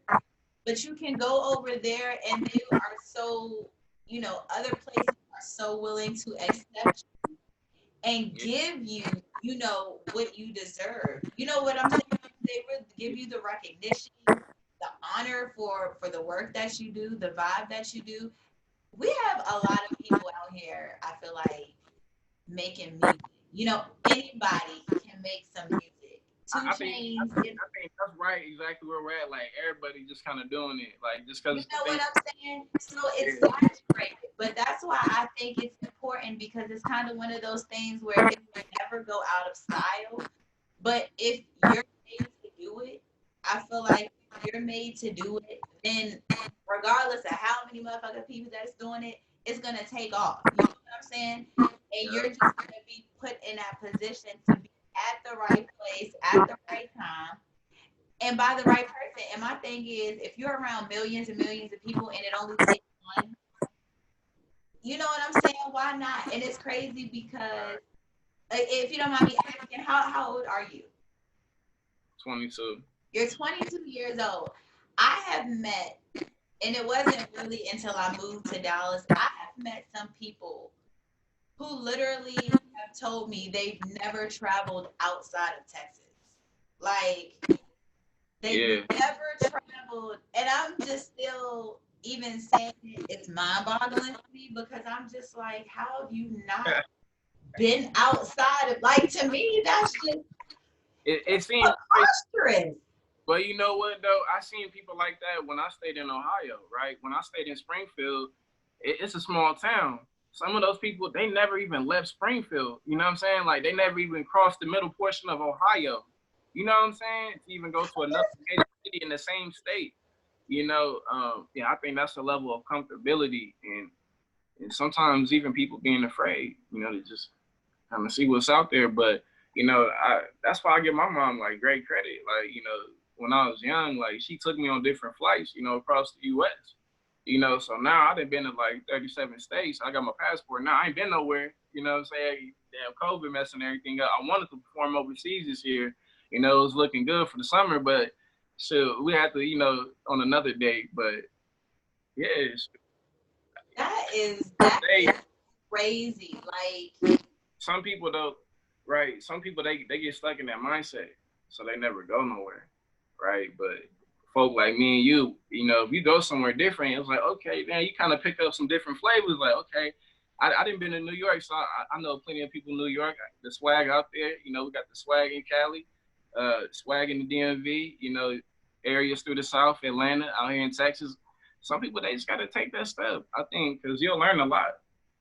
[SPEAKER 1] but you can go over there and they are so, you know, other places are so willing to accept and give you, you know, what you deserve. You know what I'm saying? They would give you the recognition, the honor for the work that you do, the vibe that you do. We have a lot of people out here, I feel like, making music. You know, anybody can make some music. Two
[SPEAKER 2] I think
[SPEAKER 1] Chains is,
[SPEAKER 2] I think that's right, exactly where we're at. Like everybody just kind of doing it, like just because
[SPEAKER 1] you
[SPEAKER 2] it's
[SPEAKER 1] know
[SPEAKER 2] the
[SPEAKER 1] what
[SPEAKER 2] thing.
[SPEAKER 1] I'm saying? So it's
[SPEAKER 2] Yeah.
[SPEAKER 1] saturated. But that's why I think it's important because it's kind of one of those things where it will never go out of style. But if you're made to do it, I feel like if you're made to do it, then regardless of how many motherfucking people that's doing it, it's gonna take off. You know what I'm saying? And you're just gonna be put in that position to be at the right place at the right time and by the right person. And my thing is, if you're around millions and millions of people and it only takes one, you know what I'm saying? Why not? And it's crazy because, if you don't mind me asking, how old are you?
[SPEAKER 2] 22.
[SPEAKER 1] You're 22 years old. I have met, and it wasn't really until I moved to Dallas, I have met some people who literally have told me they've never traveled outside of Texas. Like, they've
[SPEAKER 2] Yeah.
[SPEAKER 1] never traveled, and I'm just still even saying it, it's mind-boggling to me because I'm just like, how have you not been outside of, like, to me, that's just
[SPEAKER 2] It seems
[SPEAKER 1] preposterous.
[SPEAKER 2] but you know what though? I seen people like that when I stayed in Ohio, right? When I stayed in Springfield, it's a small town. Some of those people, they never even left Springfield. You know what I'm saying? Like they never even crossed the middle portion of Ohio. You know what I'm saying? To even go to another major city in the same state. Yeah, I think that's the level of comfortability and sometimes even people being afraid, to just kind of see what's out there. But that's why I give my mom like great credit. Like when I was young, like she took me on different flights, across the U.S. So now I've been to like 37 states. I got my passport now. I ain't been nowhere. You know what I'm saying? Damn COVID messing everything up. I wanted to perform overseas this year. It was looking good for the summer, but so we had to, on another date. But yeah,
[SPEAKER 1] That
[SPEAKER 2] they
[SPEAKER 1] is crazy. Like,
[SPEAKER 2] some people though, right? Some people they get stuck in that mindset, so they never go nowhere, right? But folk like me and you, if you go somewhere different, it's like okay, man, you kind of pick up some different flavors. Like okay, I didn't been to New York, so I know plenty of people in New York. The swag out there, we got the swag in Cali, swag in the DMV, areas through the South, Atlanta, out here in Texas. Some people they just got to take that step. I think because you'll learn a lot.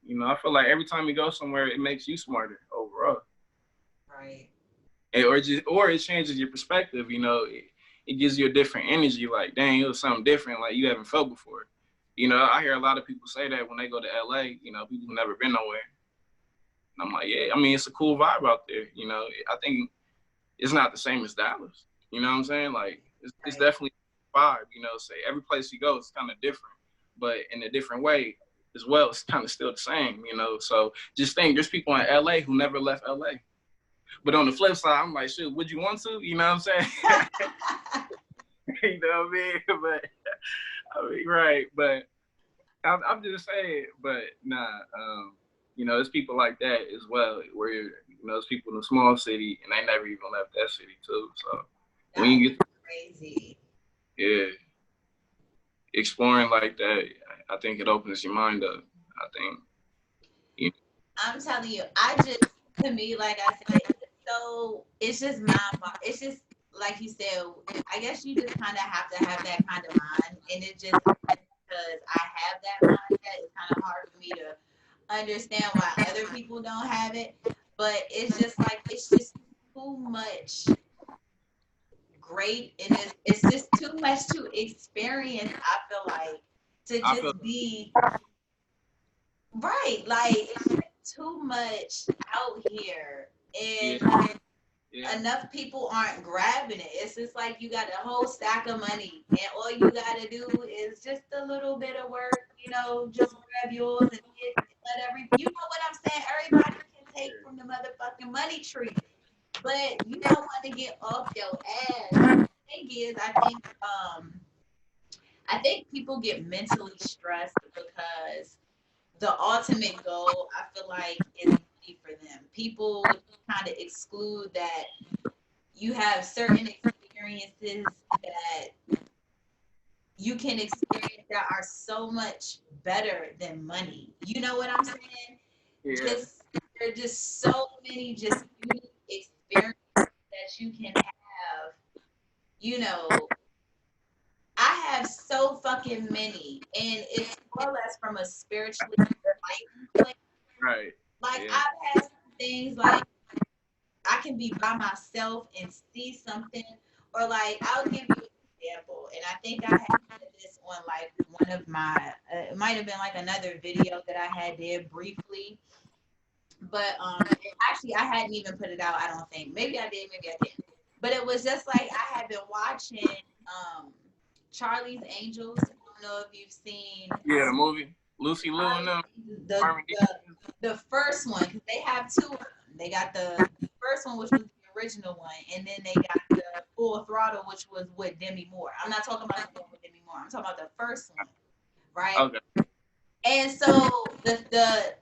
[SPEAKER 2] I feel like every time you go somewhere, it makes you smarter overall.
[SPEAKER 1] right.
[SPEAKER 2] Or it changes your perspective. It gives you a different energy. Like, dang, it was something different, like you haven't felt before. I hear a lot of people say that when they go to LA. People who've never been nowhere. And I'm like, yeah, I mean, it's a cool vibe out there. I think it's not the same as Dallas. You know what I'm saying? Like, it's
[SPEAKER 1] Right.
[SPEAKER 2] definitely a vibe. Say every place you go, it's kind of different, but in a different way as well. It's kind of still the same. So just think, there's people in LA who never left LA. But on the flip side, I'm like, shit, would you want to? You know what I'm saying? You know what I mean? But I mean, right. But I'm just saying. But nah, there's people like that as well, where there's people in a small city and they never even left that city too. So when
[SPEAKER 1] That's
[SPEAKER 2] you get,
[SPEAKER 1] crazy.
[SPEAKER 2] yeah, exploring like that, I think it opens your mind up. I think. You
[SPEAKER 1] I'm telling you, to me, like I said, it's just it's just, like you said, I guess you just kind of have to have that kind of mind. And it just, because I have that mindset, it's kind of hard for me to understand why other people don't have it. But it's just like, it's just too much great, and it's just too much to experience, I feel like, to
[SPEAKER 2] I feel.
[SPEAKER 1] just be right. Like, it's just too much out here,
[SPEAKER 2] Yeah.
[SPEAKER 1] and
[SPEAKER 2] Yeah.
[SPEAKER 1] enough people aren't grabbing it. It's just like you got a whole stack of money, and all you got to do is just a little bit of work, just grab yours and you know what I'm saying? Everybody can take from the motherfucking money tree, but you don't want to get off your ass. The thing is, I think people get mentally stressed because the ultimate goal, I feel like, is money for them. People kind of exclude that you have certain experiences that you can experience that are so much better than money. You know what I'm saying?
[SPEAKER 2] Yeah.
[SPEAKER 1] Just There are just so many just unique experiences that you can have. You know, I have so fucking many, and it's more or less from a spiritually enlightened place.
[SPEAKER 2] Right.
[SPEAKER 1] Like,
[SPEAKER 2] Yeah.
[SPEAKER 1] I've had some things like I can be by myself and see something, or like, I'll give you an example, and I think I had said this on like one of my, it might have been like another video that I had did briefly, but actually I hadn't even put it out. I don't think. Maybe I did, maybe I didn't. But it was just like I had been watching um Charlie's Angels. I don't know if you've seen.
[SPEAKER 2] Yeah. The movie. Lucy Liu and them.
[SPEAKER 1] The, the first one, because they have two of them. They got the first one, which was the original one, and then they got the Full Throttle, which was with Demi Moore. I'm not talking about the one with Demi Moore. I'm talking about the first one, right?
[SPEAKER 2] Okay.
[SPEAKER 1] And so the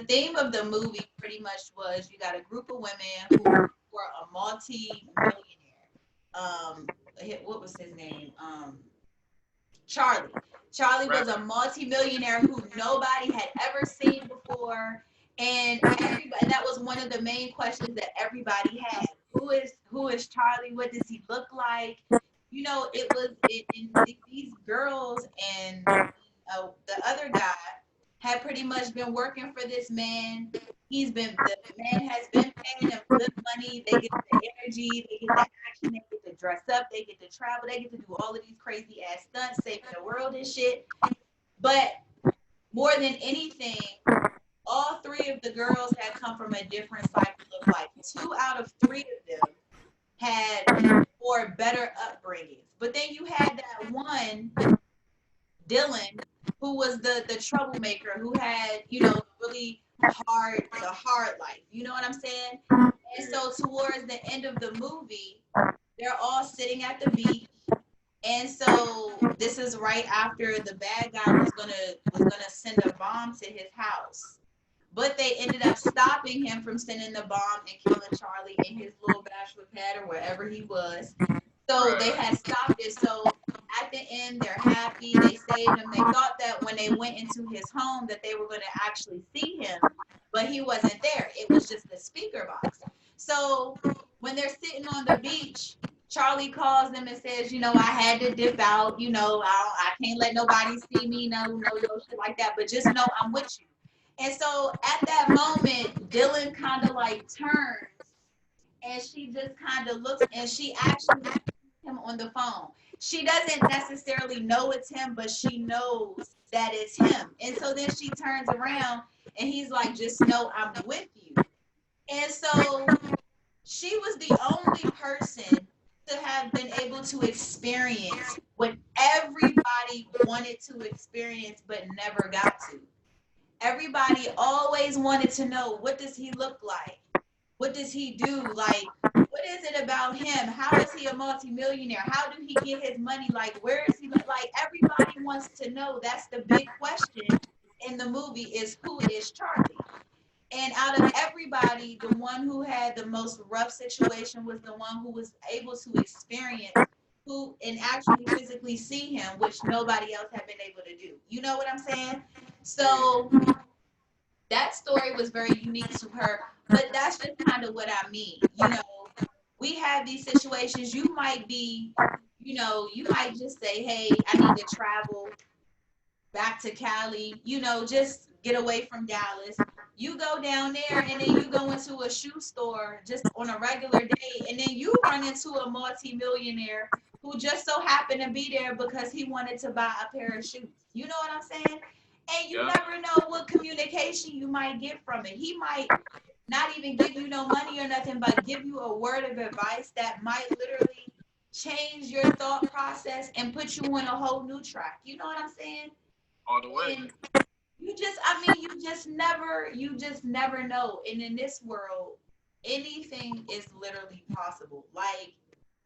[SPEAKER 1] theme of the movie pretty much was you got a group of women who were a multi-millionaire. What was his name? Charlie. Charlie was a multi-millionaire who nobody had ever seen before, and that was one of the main questions that everybody had. Who is Charlie? What does he look like? You know, these girls and the other guy had pretty much been working for this man. The man has been paying them good money. They get the energy, they get the action, they get to dress up, they get to travel, they get to do all of these crazy ass stunts, saving the world and shit. But more than anything, all three of the girls had come from a different cycle of life. 2 out of 3 of them had more better upbringings. But then you had that one, Dylan, who was the troublemaker, who had, you know, really the hard life. You know what I'm saying? And so towards the end of the movie, they're all sitting at the beach. And so this is right after the bad guy was gonna send a bomb to his house. But they ended up stopping him from sending the bomb and killing Charlie in his little bachelor pad or wherever he was. So they had stopped it. So at the end, they're happy. They saved him. They thought that when they went into his home that they were going to actually see him, but he wasn't there. It was just the speaker box. So when they're sitting on the beach, Charlie calls them and says, you know, I had to dip out. You know, I can't let nobody see me. No shit like that. But just know I'm with you. And so at that moment, Dylan kind of like turns and she just kind of looks and she actually sees him on the phone. She doesn't necessarily know it's him, but she knows that it's him. And so then she turns around and he's like, just know I'm with you. And so she was the only person to have been able to experience what everybody wanted to experience but never got to. Everybody always wanted to know, what does he look like? What does he do? Like, what is it about him? How is he a multimillionaire? How do he get his money? Like, where is he? Like, everybody wants to know. That's the big question in the movie is, who is Charlie? And out of everybody, the one who had the most rough situation was the one who was able to experience who and actually physically see him, which nobody else had been able to do. You know what I'm saying? So that story was very unique to her, but that's just kind of what I mean. You know, we have these situations. You might be, you know, you might just say, hey, I need to travel back to Cali, you know, just get away from Dallas. You go down there and then you go into a shoe store just on a regular day, and then you run into a multi-millionaire who just so happened to be there because he wanted to buy a pair of shoes. You know what I'm saying? And you never know what communication you might get from it. He might not even give you no money or nothing, but give you a word of advice that might literally change your thought process and put you on a whole new track. You know what I'm saying?
[SPEAKER 2] All the way.
[SPEAKER 1] And you just never know. And in this world, anything is literally possible. Like,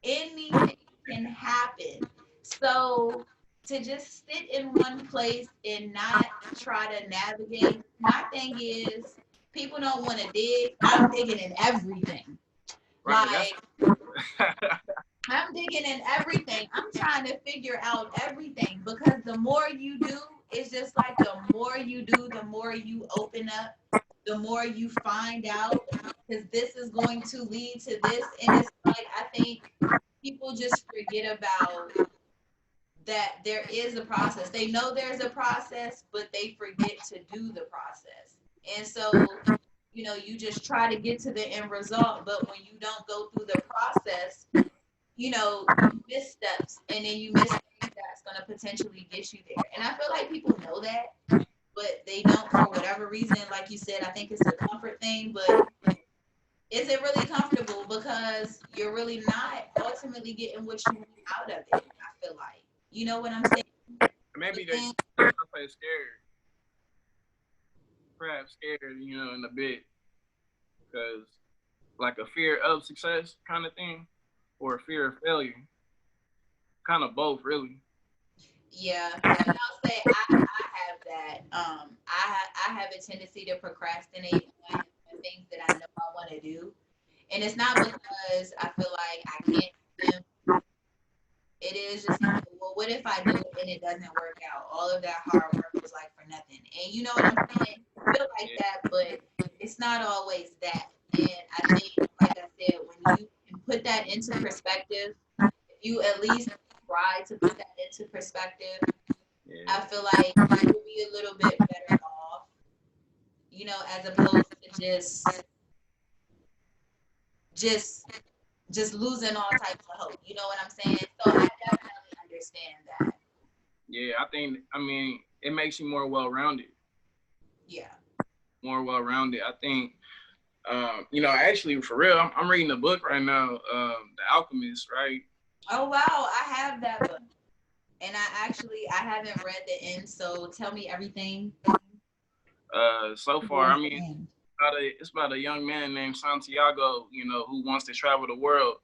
[SPEAKER 1] anything can happen. So to just sit in one place and not try to navigate, my thing is, people don't want to dig. I'm digging in everything.
[SPEAKER 2] Right,
[SPEAKER 1] like I'm digging in everything. I'm trying to figure out everything, because the more you do, it's just like the more you do, the more you open up, the more you find out, because this is going to lead to this. And it's like, I think people just forget about that there is a process. They know there's a process, but they forget to do the process. And so, you know, you just try to get to the end result, but when you don't go through the process, you know, you miss steps, and then you miss things that's going to potentially get you there. And I feel like people know that, but they don't for whatever reason. Like you said, I think it's a comfort thing, but is it really comfortable? Because you're really not ultimately getting what you need out of it, I feel like. You know what I'm saying?
[SPEAKER 2] Maybe they play scared. perhaps scared, you know, in a bit, because like a fear of success kind of thing, or a fear of failure, kind of both, really.
[SPEAKER 1] Yeah, and I'll say I have that. I have a tendency to procrastinate on things that I know I want to do, and it's not because I feel like I can't do them. It is just like, well, what if I do it and it doesn't work out? All of that hard work was like for nothing. And you know what I'm saying? I feel like
[SPEAKER 2] Yeah,
[SPEAKER 1] that, but it's not always that. And I think, like I said, when you can put that into perspective, if you at least try to put that into perspective,
[SPEAKER 2] yeah,
[SPEAKER 1] I feel like you will be a little bit better off, as opposed to just just losing all types of hope. You know what I'm saying? So I definitely understand that.
[SPEAKER 2] yeah. I mean, it makes you more well-rounded,
[SPEAKER 1] Yeah.
[SPEAKER 2] more well-rounded. I think, you know, actually, for real, I'm reading a book right now, The Alchemist, right?
[SPEAKER 1] Oh wow, I have that book. And I haven't read the end, so tell me everything
[SPEAKER 2] So far, I
[SPEAKER 1] towards the
[SPEAKER 2] mean,
[SPEAKER 1] end.
[SPEAKER 2] it's about a young man named Santiago, you know, who wants to travel the world,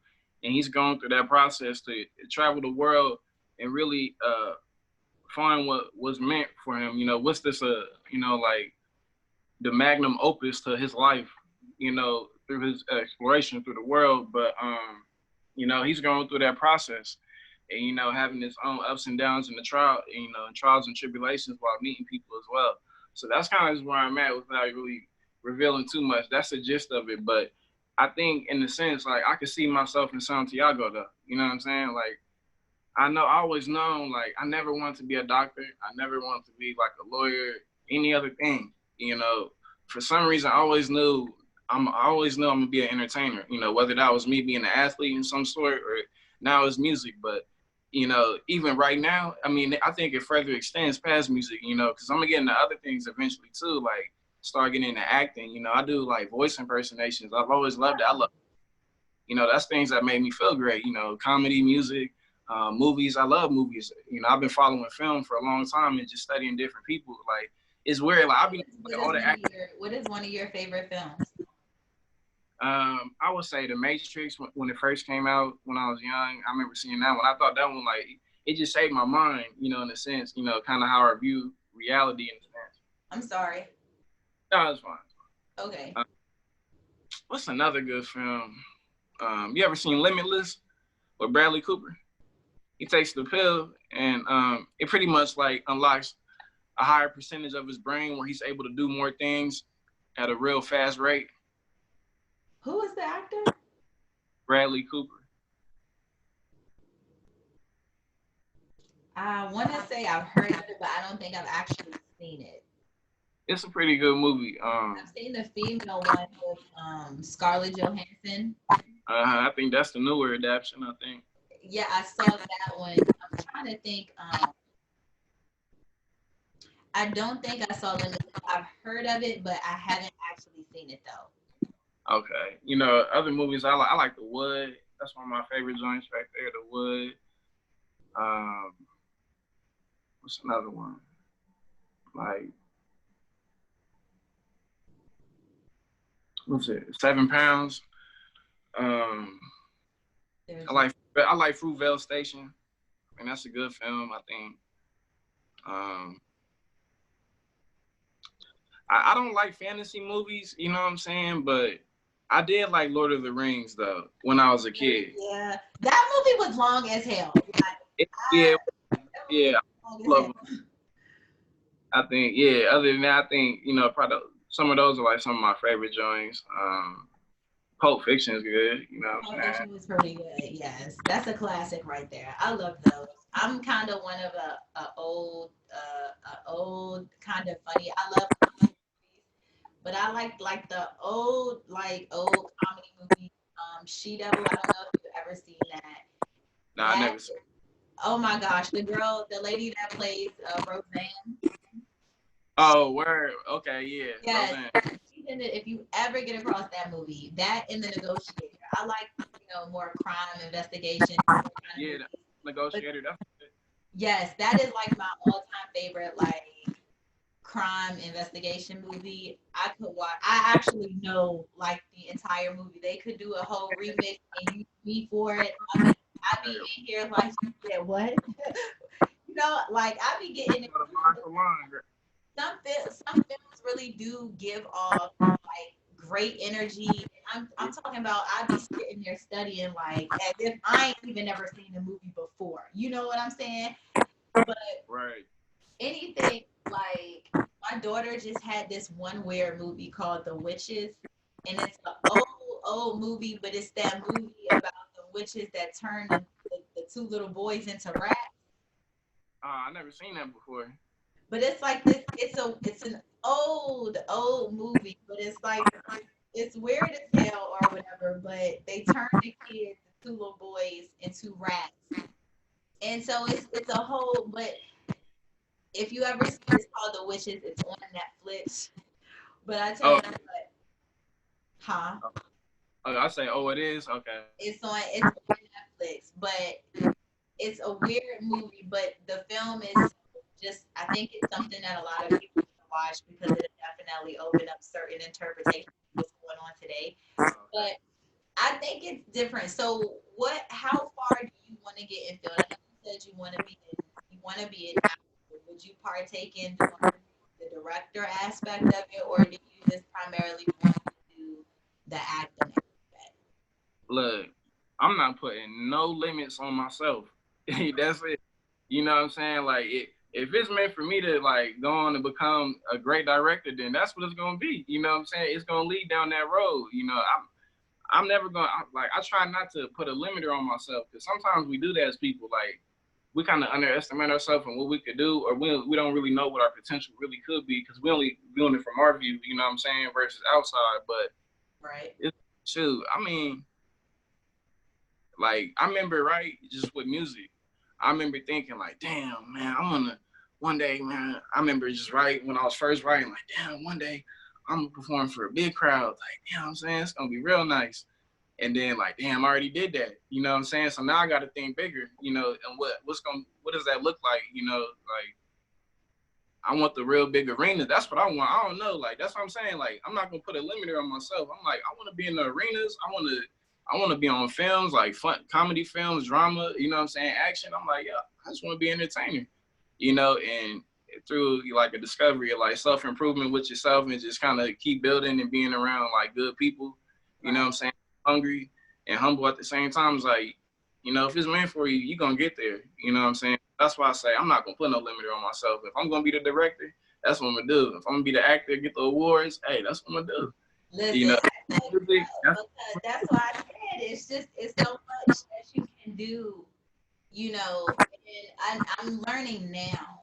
[SPEAKER 2] and he's going through that process to travel the world and really find what was meant for him. You know, what's this you know, like the magnum opus to his life, you know, through his exploration through the world. But you know, he's going through that process, and you know, having his own ups and downs in the trial, you know, trials and tribulations while meeting people as well. So that's kind of where I'm at without really revealing too much. That's the gist of it. But I think, in the sense, like I could see myself in Santiago, though. You know what I'm saying? Like I always known, like I never wanted to be a doctor. I never wanted to be like a lawyer, any other thing. You know, for some reason, I always knew I'm gonna be an entertainer. You know, whether that was me being an athlete in some sort or now it's music. But you know, even right now, I mean, I think it further extends past music. You know, because I'm gonna get into other things eventually too, like start getting into acting. You know, I do like voice impersonations. I've always loved it. I love, you know, that's things that made me feel great. You know, comedy, music, movies. I love movies. You know, I've been following film for a long time and just studying different people. Like it's weird. Like I've been like all the actors.
[SPEAKER 1] What is one of your favorite films?
[SPEAKER 2] I would say The Matrix when it first came out when I was young. I remember seeing that one. I thought that one like it just saved my mind. You know, in a sense. You know, kind of how I view reality in a sense.
[SPEAKER 1] I'm sorry.
[SPEAKER 2] No, it's fine.
[SPEAKER 1] Okay.
[SPEAKER 2] Uh, what's another good film? You ever seen Limitless with Bradley Cooper? He takes the pill and it pretty much like unlocks a higher percentage of his brain where he's able to do more things at a real fast rate.
[SPEAKER 1] Who is the actor?
[SPEAKER 2] Bradley Cooper.
[SPEAKER 1] I want to say I've heard of it, but I don't think I've actually seen it.
[SPEAKER 2] It's a pretty good movie.
[SPEAKER 1] I've seen the female one with Scarlett Johansson.
[SPEAKER 2] I think that's the newer adaptation. I think.
[SPEAKER 1] Yeah, I saw that one. I'm trying to think. I don't think I saw Limitless. I've heard of it, but I haven't actually seen it though.
[SPEAKER 2] Okay, you know other movies I like The Wood. That's one of my favorite joints right there. The Wood. Um, what's another one? Like what's it? 7 Pounds. Um,
[SPEAKER 1] There's
[SPEAKER 2] I like Fruitvale Station. I mean, that's a good film. I think. Um, I don't like fantasy movies. You know what I'm saying? But I did like Lord of the Rings though when I was a kid.
[SPEAKER 1] yeah, that movie was long as hell. Like,
[SPEAKER 2] Yeah,
[SPEAKER 1] that movie
[SPEAKER 2] yeah,
[SPEAKER 1] was
[SPEAKER 2] I
[SPEAKER 1] long as
[SPEAKER 2] love
[SPEAKER 1] hell.
[SPEAKER 2] them. I think yeah. Other than that, I think you know probably some of those are like some of my favorite joints. Pulp Fiction is good. You know what
[SPEAKER 1] Pulp
[SPEAKER 2] I'm saying?
[SPEAKER 1] Fiction was pretty good. Yes, that's a classic right there. I love those. I'm kind of one of a old kind of funny. I love comedy movies, but I like the old comedy movies. She Devil. I don't know if you've ever seen that.
[SPEAKER 2] No, I
[SPEAKER 1] That
[SPEAKER 2] never seen.
[SPEAKER 1] oh my gosh, the lady that plays Roseanne.
[SPEAKER 2] Oh, word. Okay, yeah,
[SPEAKER 1] Yes,
[SPEAKER 2] Roseanne.
[SPEAKER 1] if you ever get across that movie, that in The Negotiator. I like more crime investigation kind of
[SPEAKER 2] Yeah, the
[SPEAKER 1] movies. But
[SPEAKER 2] Negotiator. That's
[SPEAKER 1] yes, that is like my all-time favorite like crime investigation movie, I could watch. I actually know like the entire movie. They could do a whole remix and use me for it. I be in here like, yeah, what? Like I be getting it. Some films really do give off like great energy. I'm talking about I be sitting there studying like as if I ain't even ever seen the movie before. You know what I'm saying? But
[SPEAKER 2] Right.
[SPEAKER 1] anything like my daughter just had this one weird movie called The Witches, and it's an old movie, but it's that movie about the witches that turned the two little boys into rats.
[SPEAKER 2] I never seen that before.
[SPEAKER 1] But it's like this. It's an old movie, but it's like it's weird as hell or whatever. But they turn the kids, the two little boys, into rats, and so it's a whole. But if you ever see, it's called The Witches. It's on Netflix. But I tell
[SPEAKER 2] Oh,
[SPEAKER 1] you what, huh?
[SPEAKER 2] I say, oh, it is. Okay.
[SPEAKER 1] It's on Netflix, but it's a weird movie. But the film is just I think it's something that a lot of people should watch because it definitely open up certain interpretations of what's going on today. But I think it's different. So how far do you want to get in film? I know you said you want to be an actor. Would you partake in doing the director aspect of it, or do you just primarily want to do the acting aspect?
[SPEAKER 2] Look, I'm not putting no limits on myself. That's it. You know what I'm saying? Like, if it's meant for me to like go on and become a great director, then that's what it's gonna be. You know what I'm saying? It's gonna lead down that road. You know, I'm never gonna like. I try not to put a limiter on myself because sometimes we do that as people. Like, we kind of underestimate ourselves and what we could do, or we don't really know what our potential really could be because we only doing it from our view. You know what I'm saying? Versus outside, but
[SPEAKER 1] Right.
[SPEAKER 2] it's true. I mean, like I remember, right, just with music, I remember thinking like, damn, man, I wanna one day, man. I remember just right when I was first writing, like, damn, one day I'm gonna perform for a big crowd. Like, damn, I'm saying it's gonna be real nice. And then like, damn, I already did that. You know what I'm saying? So now I got to think bigger. You know, and what does that look like? You know, like I want the real big arena. That's what I want. I don't know. Like that's what I'm saying. Like I'm not gonna put a limiter on myself. I'm like I want to be in the arenas. I want to be on films like fun comedy films, drama. You know what I'm saying? Action. I'm like yeah. I just want to be an entertainer. You know, and through like a discovery of like self improvement with yourself and just kind of keep building and being around like good people. You know what I'm saying? Hungry and humble at the same time. It's like you know if it's meant for you, you're gonna get there. You know what I'm saying? That's why I say I'm not gonna put no limiter on myself. If I'm gonna be the director, that's what I'm gonna do. If I'm gonna be the actor, get the awards, hey, that's what I'm gonna do. You
[SPEAKER 1] Listen,
[SPEAKER 2] know,
[SPEAKER 1] I know you will because that's why I said it's so much that you can do, and I'm learning now.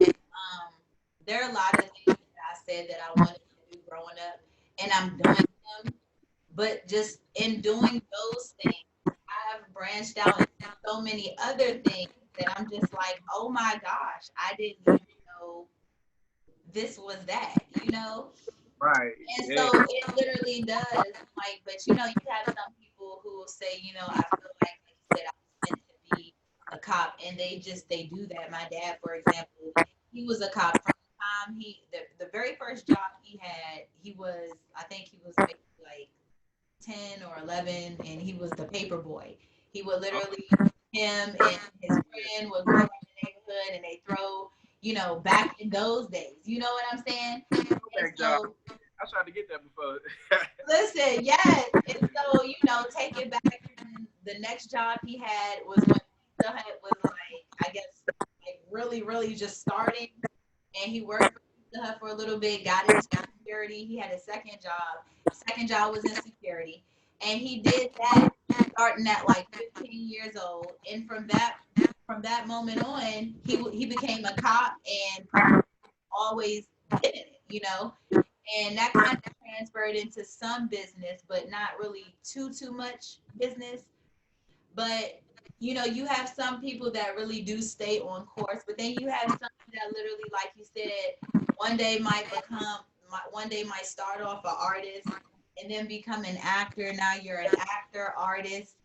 [SPEAKER 1] There are a lot of things that I said that I wanted to do growing up, and I'm doing them. But just in doing those things, I've branched out into so many other things that I'm just like, oh my gosh, I didn't even know this was that.
[SPEAKER 2] right?
[SPEAKER 1] And
[SPEAKER 2] Yeah,
[SPEAKER 1] so it literally does, like, but you have some people who will say, I feel like you said, I was meant to be a cop, and they do that. My dad, for example, he was a cop from the time the very first job he had, I think he was maybe like 10 or 11, and he was the paper boy. He would literally, him and his friend would go around the neighborhood and they throw, back in those days. You know what I'm saying? And
[SPEAKER 2] that job.
[SPEAKER 1] so
[SPEAKER 2] I tried to get that before.
[SPEAKER 1] listen, yes. And so, take it back. And the next job he had was when Pizza Hut was like, I guess, like really, really just starting. And he worked for Pizza Hut for a little bit, got into security. He had a second job. Second job was in security. And he did that starting at like 15 years old. And from that moment on, he became a cop and always been in it. And that kind of transferred into some business, but not really too much business. But you have some people that really do stay on course, but then you have some that literally, like you said, one day might start off an artist and then become an actor. Now you're an actor, artist,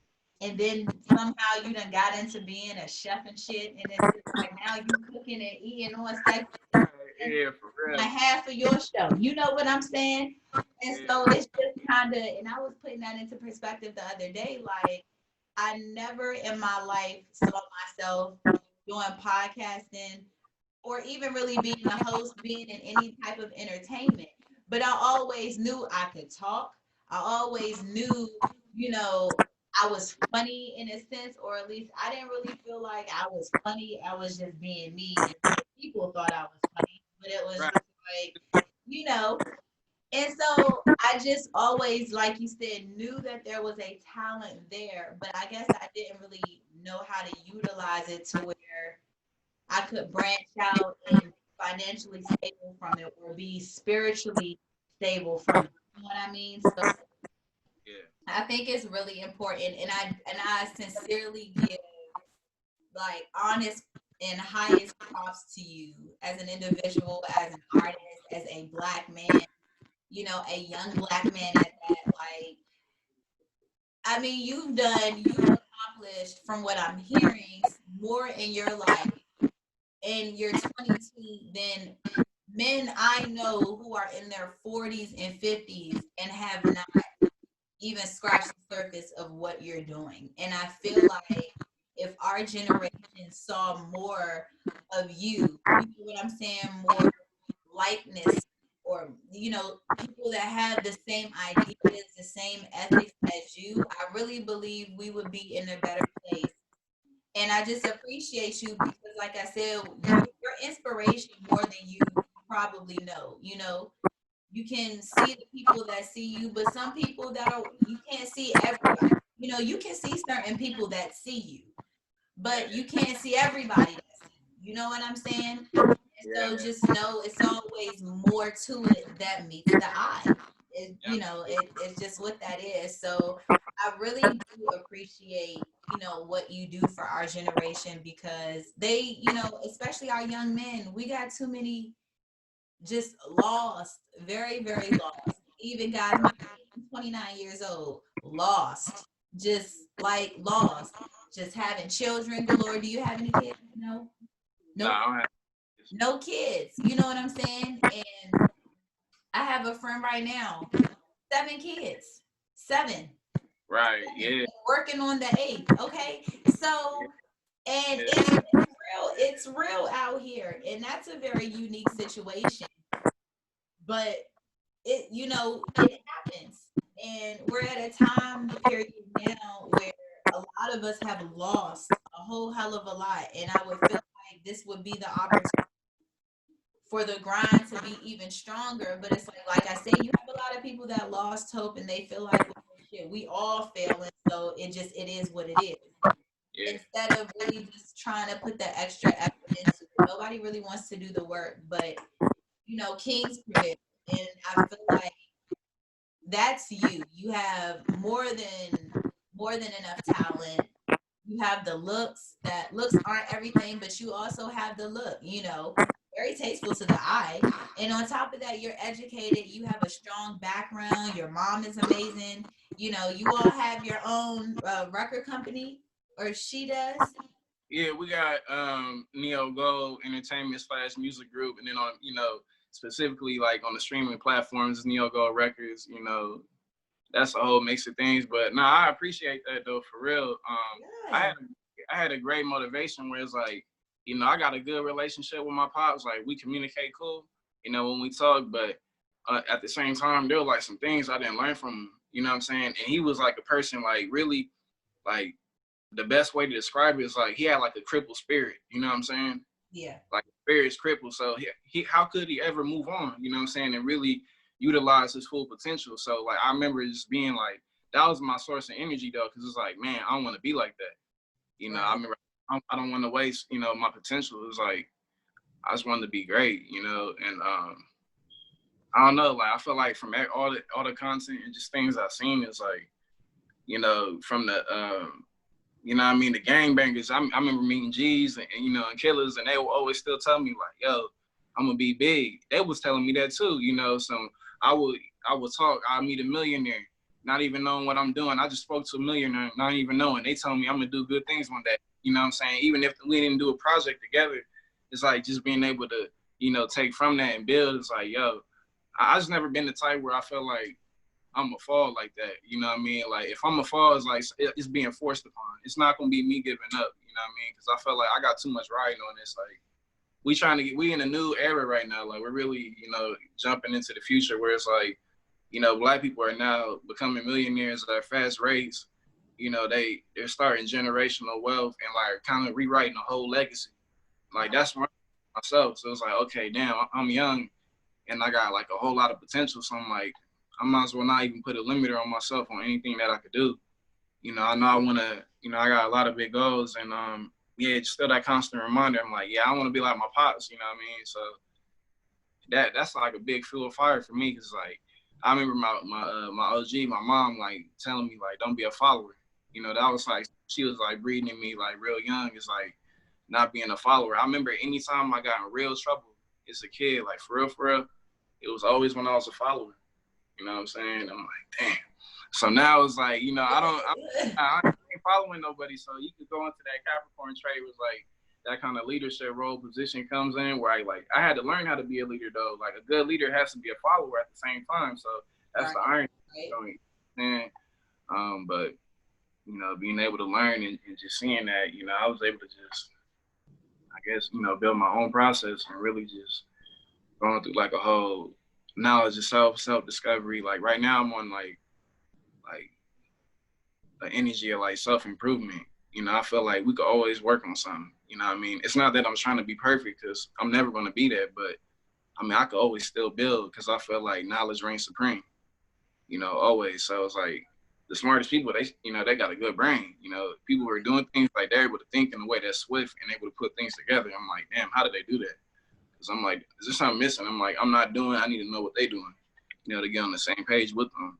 [SPEAKER 1] and then somehow you done got into being a chef and shit, and it's just like now you cooking and eating on set.
[SPEAKER 2] Yeah, for real.
[SPEAKER 1] My half of your show. You know what I'm saying? And so it's just kind of, and I was putting that into perspective the other day. Like, I never in my life saw myself doing podcasting or even really being a host, being in any type of entertainment. But I always knew I could talk. I always knew, you know, I was funny in a sense, or at least I didn't really feel like I was funny. I was just being me, and people thought I was funny, but it was
[SPEAKER 2] Right.
[SPEAKER 1] just like, you know. And so I just always, like you said, knew that there was a talent there, but I guess I didn't really know how to utilize it to where I could branch out and be financially stable from it or be spiritually stable from it. You know what I mean? So
[SPEAKER 2] Yeah.
[SPEAKER 1] I think it's really important, and I sincerely give like honest and highest props to you as an individual, as an artist, as a black man, you know, a young black man at that. Like, I mean, you've accomplished from what I'm hearing more in your life in your 22 than men I know who are in their 40s and 50s and have not even scratched the surface of what you're doing. And I feel like if our generation saw more of you know what I'm saying, more likeness, or you know, people that have the same ideas, the same ethics as you, I really believe we would be in a better place. And I just appreciate you because, like I said, you're inspiration more than you probably know. You know, you can see the people that see you, but some people that are, you can't see everybody. You know, you can see certain people that see you, but you can't see everybody that see you. You know what I'm saying? And
[SPEAKER 2] Yeah,
[SPEAKER 1] so
[SPEAKER 2] man.
[SPEAKER 1] just know it's always more to it that meets the eye. You
[SPEAKER 2] Yep.
[SPEAKER 1] know, it's just what that is. So I really do appreciate, you know, what you do for our generation because they, you know, especially our young men, we got too many just lost, very, very lost. Even guys my age, I'm 29 years old, lost, just like lost, just having children galore. Do you have any kids? No,
[SPEAKER 2] Nah,
[SPEAKER 1] nope,
[SPEAKER 2] I don't have this.
[SPEAKER 1] no kids. You know what I'm saying? And I have a friend right now, 7 kids, seven,
[SPEAKER 2] Right. Yeah.
[SPEAKER 1] working on the eighth. Okay, so and
[SPEAKER 2] Yeah.
[SPEAKER 1] it's real out here, and that's a very unique situation. But it, you know, it happens, and we're at a time period now where a lot of us have lost a whole hell of a lot, and I would feel like this would be the opportunity for the grind to be even stronger. But it's like I said, you have a lot of people that lost hope and they feel like, well, shit, we all failing, so it is what it is.
[SPEAKER 2] Yeah.
[SPEAKER 1] Instead of really just trying to put the extra effort into it, nobody really wants to do the work, but you know, kings prevail, and I feel like that's you. You have more than enough talent. You have the looks. That looks aren't everything, but you also have the look. You know, very tasteful to the eye. And on top of that, you're educated. You have a strong background. Your mom is amazing. You know, you all have your own record company, or she does.
[SPEAKER 2] Yeah, we got Neo Gold Entertainment slash Music Group, and then on specifically like on the streaming platforms, Neo Gold Records. That's a whole mix of things. But no, I appreciate that though, for real. I
[SPEAKER 1] Good.
[SPEAKER 2] had I had a great motivation where it's like, I got a good relationship with my pops. Like we communicate cool, when we talk. But at the same time, there were like some things I didn't learn from him. You know what I'm saying? And he was like a person like really like the best way to describe it is like he had like a crippled spirit. You know what I'm saying?
[SPEAKER 1] Yeah.
[SPEAKER 2] Like spirit is crippled. So he how could he ever move on? You know what I'm saying? And really utilize his full potential. So like I remember just being like that was my source of energy though, because it's like, man, I don't want to be like that. I
[SPEAKER 1] Right.
[SPEAKER 2] remember I don't want to waste my potential. It was like I just wanted to be great. And I don't know, like I feel like from all the content and just things I've seen is like from the what I mean, the gangbangers. I remember meeting G's and killers, and they would always still tell me like, "Yo, I'm gonna be big." They was telling me that too, So I would talk. I'll meet a millionaire, not even knowing what I'm doing. I just spoke to a millionaire, not even knowing. They told me I'm gonna do good things one day. You know what I'm saying? Even if we didn't do a project together, it's like just being able to take from that and build. It's like, yo, I just never been the type where I feel like I'm a fall like that. You know what I mean? Like if I'm a fall, it's like it's being forced upon. It's not gonna be me giving up. You know what I mean? Because I feel like I got too much riding on this. Like we in a new era right now. Like we're really, jumping into the future where it's like, Black people are now becoming millionaires at fast rates. They're starting generational wealth and like kind of rewriting the whole legacy. Like that's myself. So it's like, okay, damn, I'm young and I got like a whole lot of potential. So I'm like, I might as well not even put a limiter on myself on anything that I could do. I know I want to, I got a lot of big goals and yeah, it's still that constant reminder. I'm like, yeah, I want to be like my pops, you know what I mean? So that's like a big fuel of fire for me. Cause like, I remember my OG, my mom, like telling me like, don't be a follower. That was like, she was like breeding in me like real young. It's like not being a follower. I remember anytime I got in real trouble as a kid, like for real, it was always when I was a follower. You know what I'm saying? I'm like, damn. So now it's like, I ain't following nobody. So you could go into that Capricorn trait was like that kind of leadership role position comes in where I had to learn how to be a leader though. Like a good leader has to be a follower at the same time. So that's the iron. But being able to learn and just seeing that, I was able to just, I guess, build my own process and really just going through like a whole knowledge of self-discovery. Like right now I'm on like an energy of like self-improvement. I feel like we could always work on something. You know what I mean? It's not that I'm trying to be perfect because I'm never going to be that, but I mean, I could always still build because I feel like knowledge reigns supreme, always. So it's like the smartest people, they got a good brain. People who are doing things like they're able to think in a way that's swift and able to put things together. I'm like, damn, how did they do that? Because I'm like, is there something missing? I'm like, I'm not doing, I need to know what they're doing, to get on the same page with them.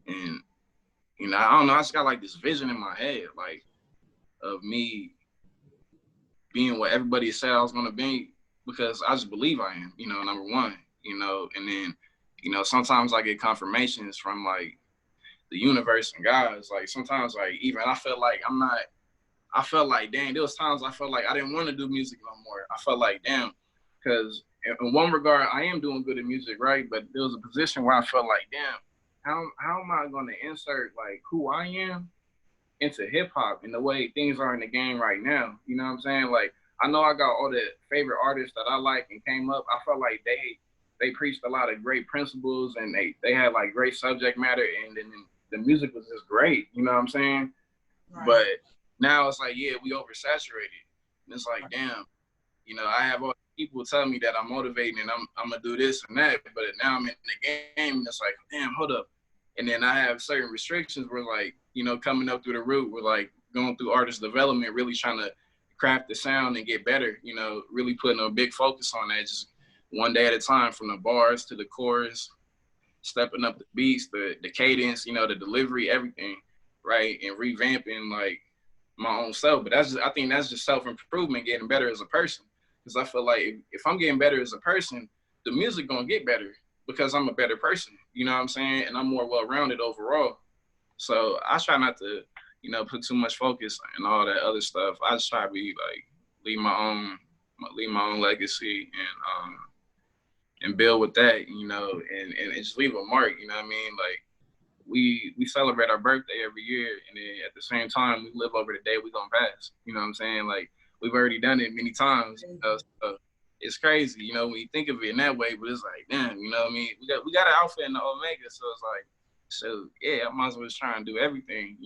[SPEAKER 2] And I don't know, I just got like this vision in my head, like of me being what everybody said I was gonna be because I just believe I am, number one, and then, sometimes I get confirmations from like the universe and God. It's like sometimes like even I felt like, dang, there was times I felt like I didn't want to do music no more. I felt like, damn, because in one regard, I am doing good in music, right? But there was a position where I felt like, damn, how am I going to insert like who I am into hip hop in the way things are in the game right now? You know what I'm saying? Like, I know I got all the favorite artists that I like and came up. I felt like they preached a lot of great principles and they had like great subject matter and then the music was just great. You know what I'm saying? Right. But now it's like, yeah, we oversaturated. And it's like, damn, I have all these people telling me that I'm motivating and I'm gonna do this and that, but now I'm in the game and it's like, damn, hold up. And then I have certain restrictions where like, coming up through the route, we're like going through artist development, really trying to craft the sound and get better, really putting a big focus on that, just one day at a time, from the bars to the chorus, stepping up the beats, the cadence, the delivery, everything, right? And revamping like my own self. But I think that's just self-improvement, getting better as a person. Because I feel like if I'm getting better as a person, the music gonna get better because I'm a better person. You know what I'm saying? And I'm more well-rounded overall. So I try not to, put too much focus and all that other stuff. I just try to be like leave my own legacy and build with that, and just leave a mark. You know what I mean? Like we celebrate our birthday every year, and then at the same time we live over the day we gonna pass. You know what I'm saying? Like we've already done it many times. So it's crazy, when you think of it in that way. But it's like, damn, you know what I mean? We got an outfit in the Omega, so it's like, so yeah, I might as well just try and do everything.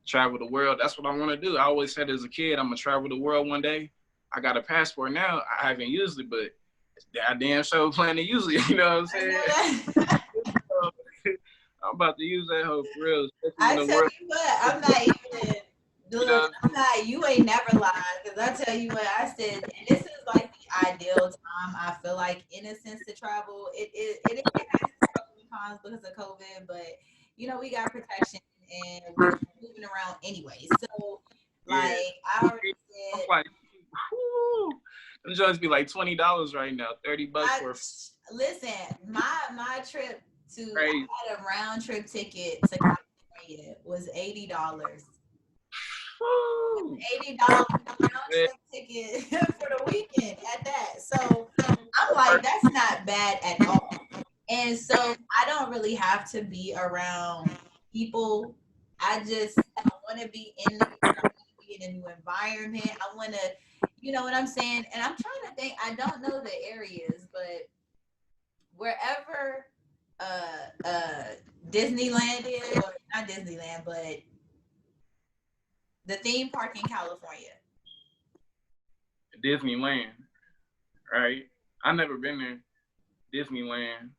[SPEAKER 2] Travel the world. That's what I want to do. I always said as a kid, I'm gonna travel the world one day. I got a passport now. I haven't used it, but I damn sure plan to use it. You know what I'm saying? I'm about to use that hoe for real.
[SPEAKER 1] I tell you what, I'm not even doing. You ain't never lied, because I tell you what, I said, and this is like the ideal time. I feel like, in a sense, to travel. It has its cons because of COVID, but we got protection and we're moving around anyway. So like I already said,
[SPEAKER 2] like, them joints be like $20 right now, $30 for.
[SPEAKER 1] Listen, my trip to I had a round trip ticket to California was $80. $80 round trip ticket for the weekend at that. bad at all. And so I don't really have to be around people. I want to be in the in a new environment. I want to, you know what I'm saying? And I'm trying to think, I don't know the areas, but wherever Disneyland is, or not Disneyland, but the theme park in California.
[SPEAKER 2] Disneyland, right? I never been there. Disneyland,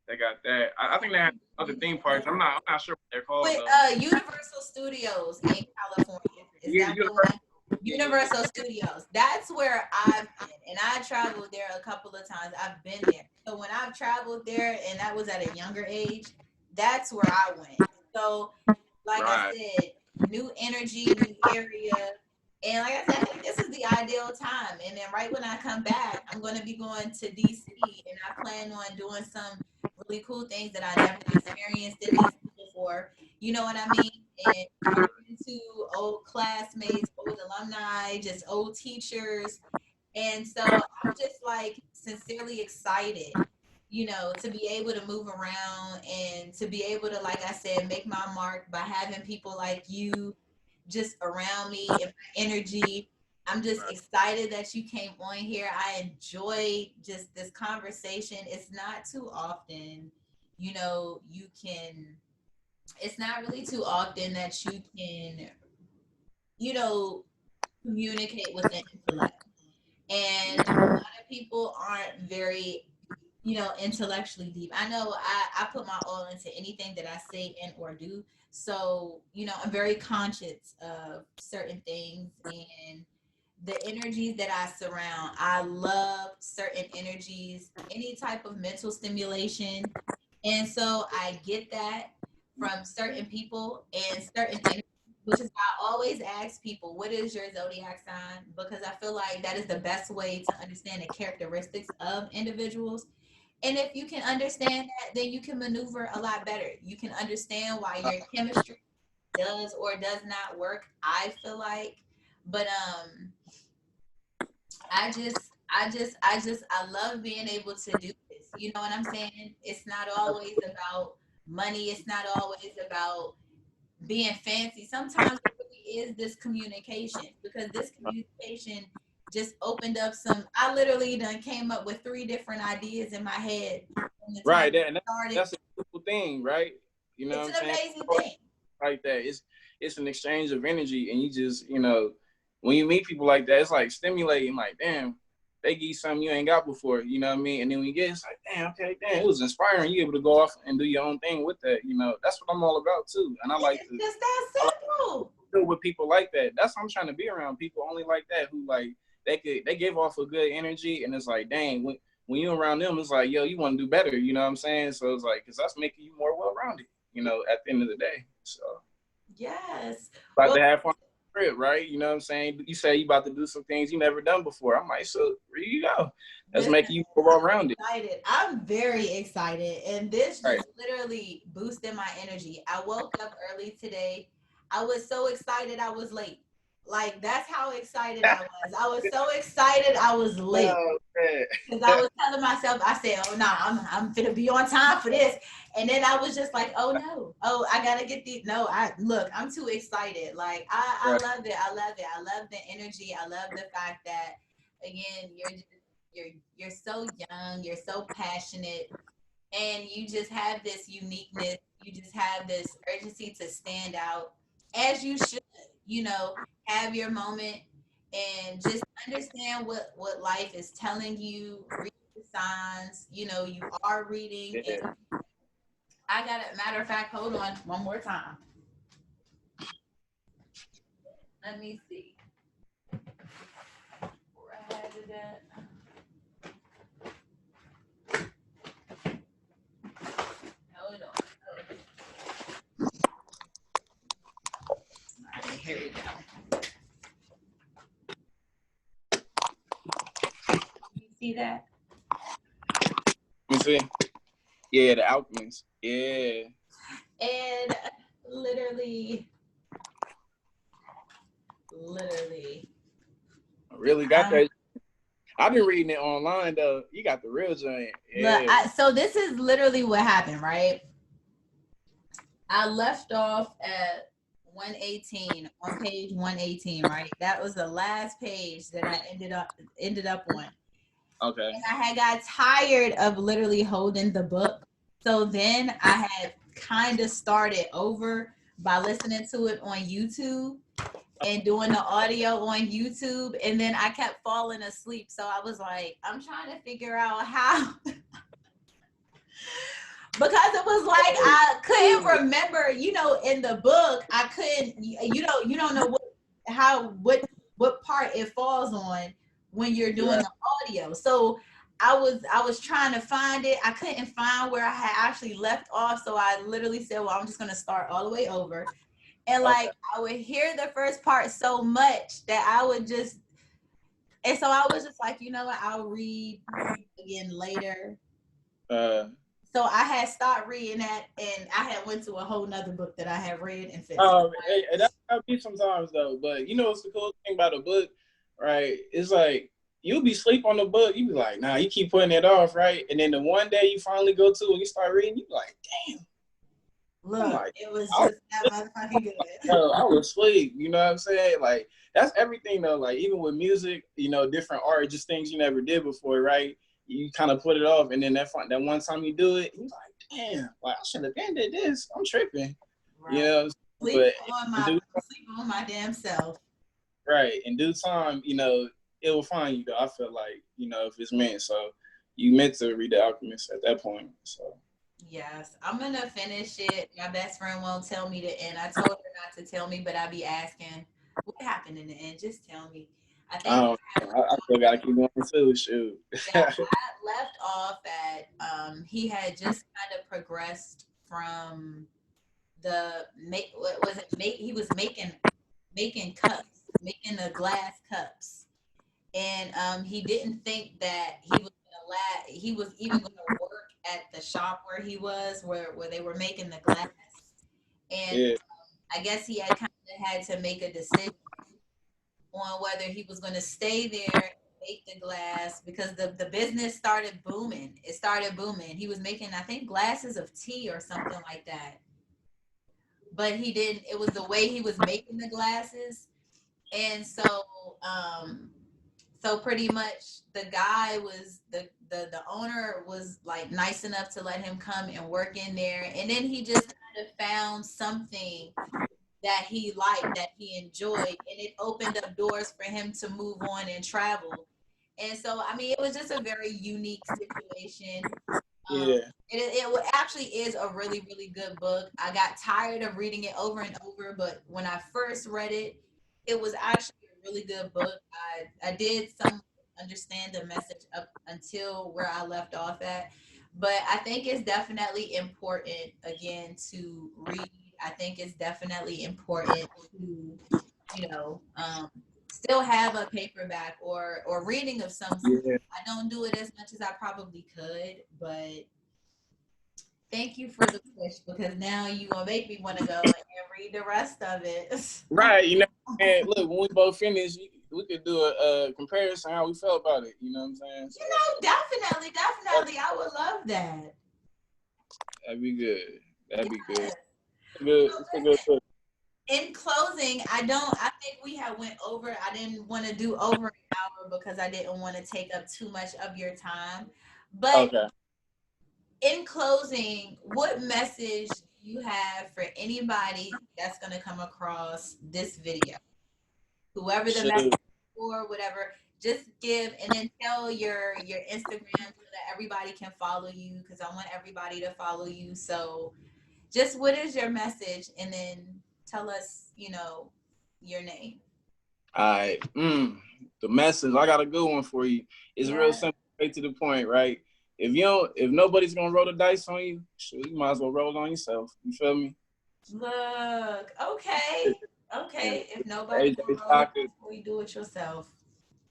[SPEAKER 2] they got that. I think they have other theme parks. I'm not sure what they're called.
[SPEAKER 1] With Universal Studios in California. Is that the one? Universal Studios. That's where I've been, and I traveled there a couple of times. I've been there. So when I've traveled there, and that was at a younger age, that's where I went. So, like I said, new energy, new area. And like I said, I think this is the ideal time. And then right when I come back, I'm going to be going to DC, and I plan on doing some really cool things that I never experienced in DC before. You know what I mean? And talking to old classmates, old alumni, just old teachers. And so I'm just like sincerely excited, you know, to be able to move around and to be able to, like I said, make my mark by having people like you just around me and my energy. I'm just excited that you came on here. I enjoy just this conversation. It's not too often, you know, it's not really too often that you can, you know, communicate with the intellect. And a lot of people aren't very, you know, intellectually deep. I know I put my all into anything that I say and or do. So, you know, I'm very conscious of certain things and the energies that I surround. I love certain energies, any type of mental stimulation. And so I get that from certain people and certain energies, which is why I always ask people, what is your zodiac sign? Because I feel like that is the best way to understand the characteristics of individuals. And if you can understand that, then you can maneuver a lot better. You can understand why your chemistry does or does not work, I feel like. But I love being able to do this. You know what I'm saying? It's not always about money. It's not always about being fancy. Sometimes it really is this communication, because this communication just opened up I literally done came up with 3 different ideas in my head.
[SPEAKER 2] Right, that's a beautiful thing, right? You know,
[SPEAKER 1] it's an amazing thing.
[SPEAKER 2] Like that, it's an exchange of energy, and you just, you know, when you meet people like that, it's like stimulating. Like, damn, they give you something you ain't got before. You know what I mean? And then when you get, it's like, damn, okay, damn, it was inspiring. You able to go off and do your own thing with that. You know, that's what I'm all about too. And I like to
[SPEAKER 1] just that simple.
[SPEAKER 2] Deal with people like that. That's what I'm trying to be around. People only like that, who like they give off a good energy, and it's like, dang, when you're around them, it's like, yo, you want to do better. You know what I'm saying? So it's like, because that's making you more well-rounded, you know, at the end of the day. So
[SPEAKER 1] yes,
[SPEAKER 2] about to have fun trip, right? You know what I'm saying? You say you about to do some things you never done before. I'm like, so here you go. That's making you more well-rounded.
[SPEAKER 1] I'm very excited, and this just literally boosted my energy. I woke up early today. I was so excited I was late. Like, that's how excited I was. I was so excited I was late. Because I was telling myself, I said, oh no, I'm gonna be on time for this. And then I was just like, oh no, oh, I gotta get I'm too excited. Like, I love it. I love it. I love the energy. I love the fact that, again, you're so young, you're so passionate, and you just have this uniqueness. You just have this urgency to stand out, as you should, you know, have your moment and just understand what life is telling you. Read the signs, you know, you are reading. And I got it. Matter of fact, hold on one more time. Let me see. Where I had it at. Hold on. All right, here we go. You see that?
[SPEAKER 2] Let me see. Yeah, the Alchemist. Yeah.
[SPEAKER 1] And literally.
[SPEAKER 2] I really got that. I've been reading it online though. You got the real joint.
[SPEAKER 1] Look,
[SPEAKER 2] Yeah.
[SPEAKER 1] so this is literally what happened, right? I left off at 118 on page 118, right? That was the last page that I ended up on.
[SPEAKER 2] Okay.
[SPEAKER 1] And I had got tired of literally holding the book. So then I had kind of started over by listening to it on YouTube and doing the audio on YouTube. And then I kept falling asleep. So I was like, I'm trying to figure out how because it was like I couldn't remember, you know, in the book, I couldn't, you don't know what part it falls on when you're doing the audio. So I was trying to find it. I couldn't find where I had actually left off. So I literally said, well, I'm just gonna start all the way over. And like I would hear the first part so much that I would just, and so I was just like, you know what, I'll read again later. So I had stopped reading that, and I had went to a whole nother book that I had read and finished.
[SPEAKER 2] That's how be sometimes though. But you know what's the cool thing about a book, right? It's like you'll be sleep on the book. You be like, nah, you keep putting it off, right? And then the one day you finally go to and you start reading, you be like, damn.
[SPEAKER 1] Look, like, it was just that motherfucking good.
[SPEAKER 2] I was asleep. You know what I'm saying? Like that's everything though. Like even with music, you know, different art, just things you never did before, right? You kind of put it off, and then that one time you do it, you're like, damn, like I should have ended this. I'm tripping. Right. You know,
[SPEAKER 1] sleep on my damn self.
[SPEAKER 2] Right. In due time, you know, it will find you though. I feel like, you know, if it's meant. So you meant to read The Alchemist at that point. So
[SPEAKER 1] yes, I'm gonna finish it. My best friend won't tell me the end. I told her not to tell me, but I be asking, what happened in the end? Just tell me. I think
[SPEAKER 2] I still gotta keep going too. Shoot.
[SPEAKER 1] Yeah, I left off at he had just kind of progressed from what was it? He was making cups, making the glass cups, and he didn't think that he was even gonna work at the shop where he was, where they were making the glass, and I guess he had kind of had to make a decision on whether he was going to stay there and make the glass, because the business started booming. It started booming. He was making, I think, glasses of tea or something like that. But he didn't, it was the way he was making the glasses. And so so pretty much the guy was the owner was like nice enough to let him come and work in there. And then he just kind of found something that he liked, that he enjoyed, and it opened up doors for him to move on and travel. And so, I mean, it was just a very unique situation. It actually is a really, really good book. I got tired of reading it over and over, but when I first read it, it was actually a really good book. I did some understand the message up until where I left off at, but I think it's definitely important again to read. I think it's definitely important to, you know, still have a paperback or reading of some sort. I don't do it as much as I probably could, but thank you for the push, because now you're gonna make me want to go and read the rest of it.
[SPEAKER 2] Right, you know, and look, when we both finish, we could do a comparison how we felt about it. You know what I'm saying? So,
[SPEAKER 1] you know, definitely, I would love that.
[SPEAKER 2] That'd be good. That'd be good. Good. It's a good book.
[SPEAKER 1] In closing, I think we have went over. I didn't want to do over an hour because I didn't want to take up too much of your time. But in closing, what message do you have for anybody that's going to come across this video? Whoever the message for, whatever, just give, and then tell your Instagram so that everybody can follow you, because I want everybody to follow you. So just what is your message, and then tell us, you know, your name.
[SPEAKER 2] All right. The message, I got a good one for you. It's real simple, straight to the point, right? If nobody's gonna roll the dice on you, sure, you might as well roll it on yourself. You feel me?
[SPEAKER 1] Look, okay. If nobody's gonna roll the dice, you do it yourself.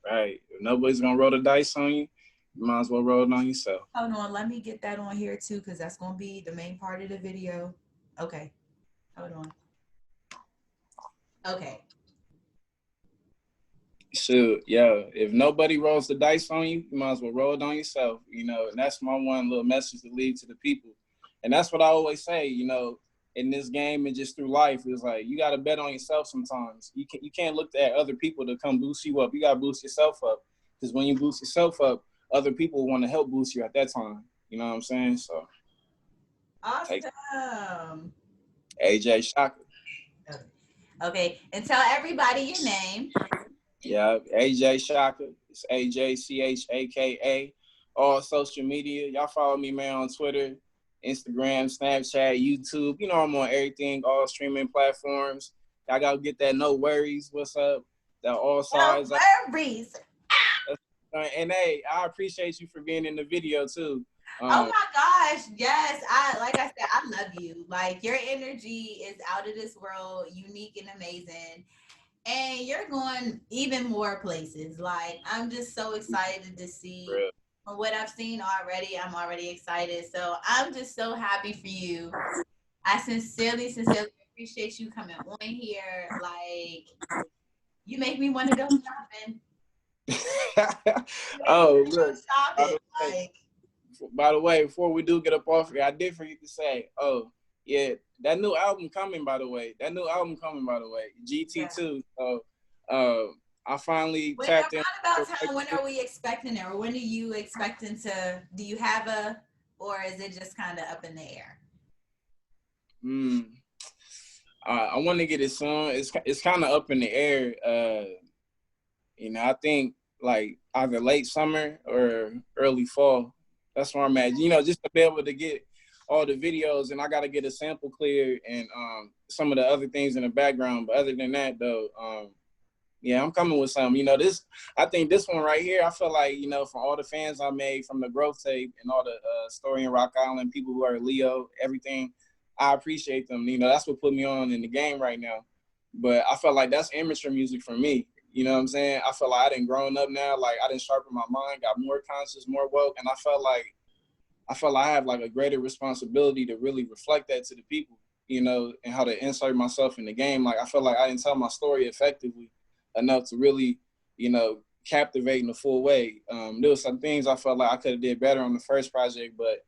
[SPEAKER 2] Right. If nobody's gonna roll the dice on you, you might as well roll it on yourself.
[SPEAKER 1] Hold on, let me get that on here too, because that's gonna be the main part of the video. Okay. Hold on. Okay.
[SPEAKER 2] Shoot, yeah. If nobody rolls the dice on you, you might as well roll it on yourself, you know. And that's my one little message to leave to the people. And that's what I always say, you know, in this game and just through life is like you got to bet on yourself sometimes. You can't look at other people to come boost you up. You got to boost yourself up because when you boost yourself up, other people want to help boost you at that time. You know what I'm saying? So take
[SPEAKER 1] Awesome.
[SPEAKER 2] AJ Shaka.
[SPEAKER 1] Okay, and tell everybody your name.
[SPEAKER 2] Yeah, AJ Shaka. It's AJCHAKA. All social media. Y'all follow me, man, on Twitter, Instagram, Snapchat, YouTube. You know I'm on everything, all streaming platforms. Y'all gotta get that no worries. What's up? That all
[SPEAKER 1] No
[SPEAKER 2] sides.
[SPEAKER 1] worries.
[SPEAKER 2] And hey, I appreciate you for being in the video too.
[SPEAKER 1] Oh my gosh, yes. Like I said, I love you. Like your energy is out of this world, unique and amazing. And you're going even more places. Like I'm just so excited to see from what I've seen already. I'm already excited. So I'm just so happy for you. I sincerely appreciate you coming on here. Like you make me want to go shopping.
[SPEAKER 2] Oh, look.
[SPEAKER 1] Shopping. Like
[SPEAKER 2] By the way, before we do get up off here, I did forget to say, oh, yeah, that new album coming, by the way. GT2. So I finally tapped in.
[SPEAKER 1] About time, when are we expecting it? Or when are you expecting to, do you have a, or is it just kind of up in the air?
[SPEAKER 2] I want to get it soon. It's kind of up in the air. You know, I think like either late summer or early fall. That's where I'm at. You know, just to be able to get all the videos, and I got to get a sample clear and some of the other things in the background. But other than that, though, yeah, I'm coming with something. You know, I think this one right here, I feel like, you know, from all the fans I made from the Growth Tape and all the Story in Rock Island, people who are Leo, everything, I appreciate them. You know, that's what put me on in the game right now. But I felt like that's amateur music for me. You know what I'm saying? I feel like I didn't grown up now. Like I didn't sharpen my mind, got more conscious, more woke, and I felt like I have like a greater responsibility to really reflect that to the people, you know, and how to insert myself in the game. Like I felt like I didn't tell my story effectively enough to really, you know, captivate in a full way. There was some things I felt like I could have did better on the first project, but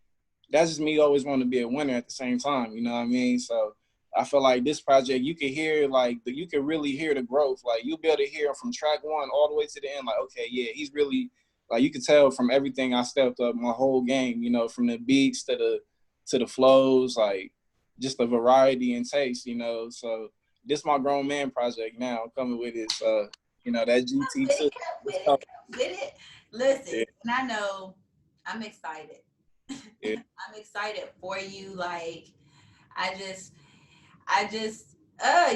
[SPEAKER 2] that's just me always wanting to be a winner at the same time. You know what I mean? So I feel like this project, you can hear you can really hear the growth. Like you'll be able to hear from track one all the way to the end. Like, okay, yeah, he's really like you can tell from everything I stepped up my whole game. You know, from the beats to the flows, like just the variety and taste. You know, so this my grown man project now. I'm coming with it. You know that GT2.
[SPEAKER 1] Come with it. Listen,
[SPEAKER 2] Yeah.
[SPEAKER 1] and I know I'm excited.
[SPEAKER 2] Yeah.
[SPEAKER 1] I'm excited for you. Like I just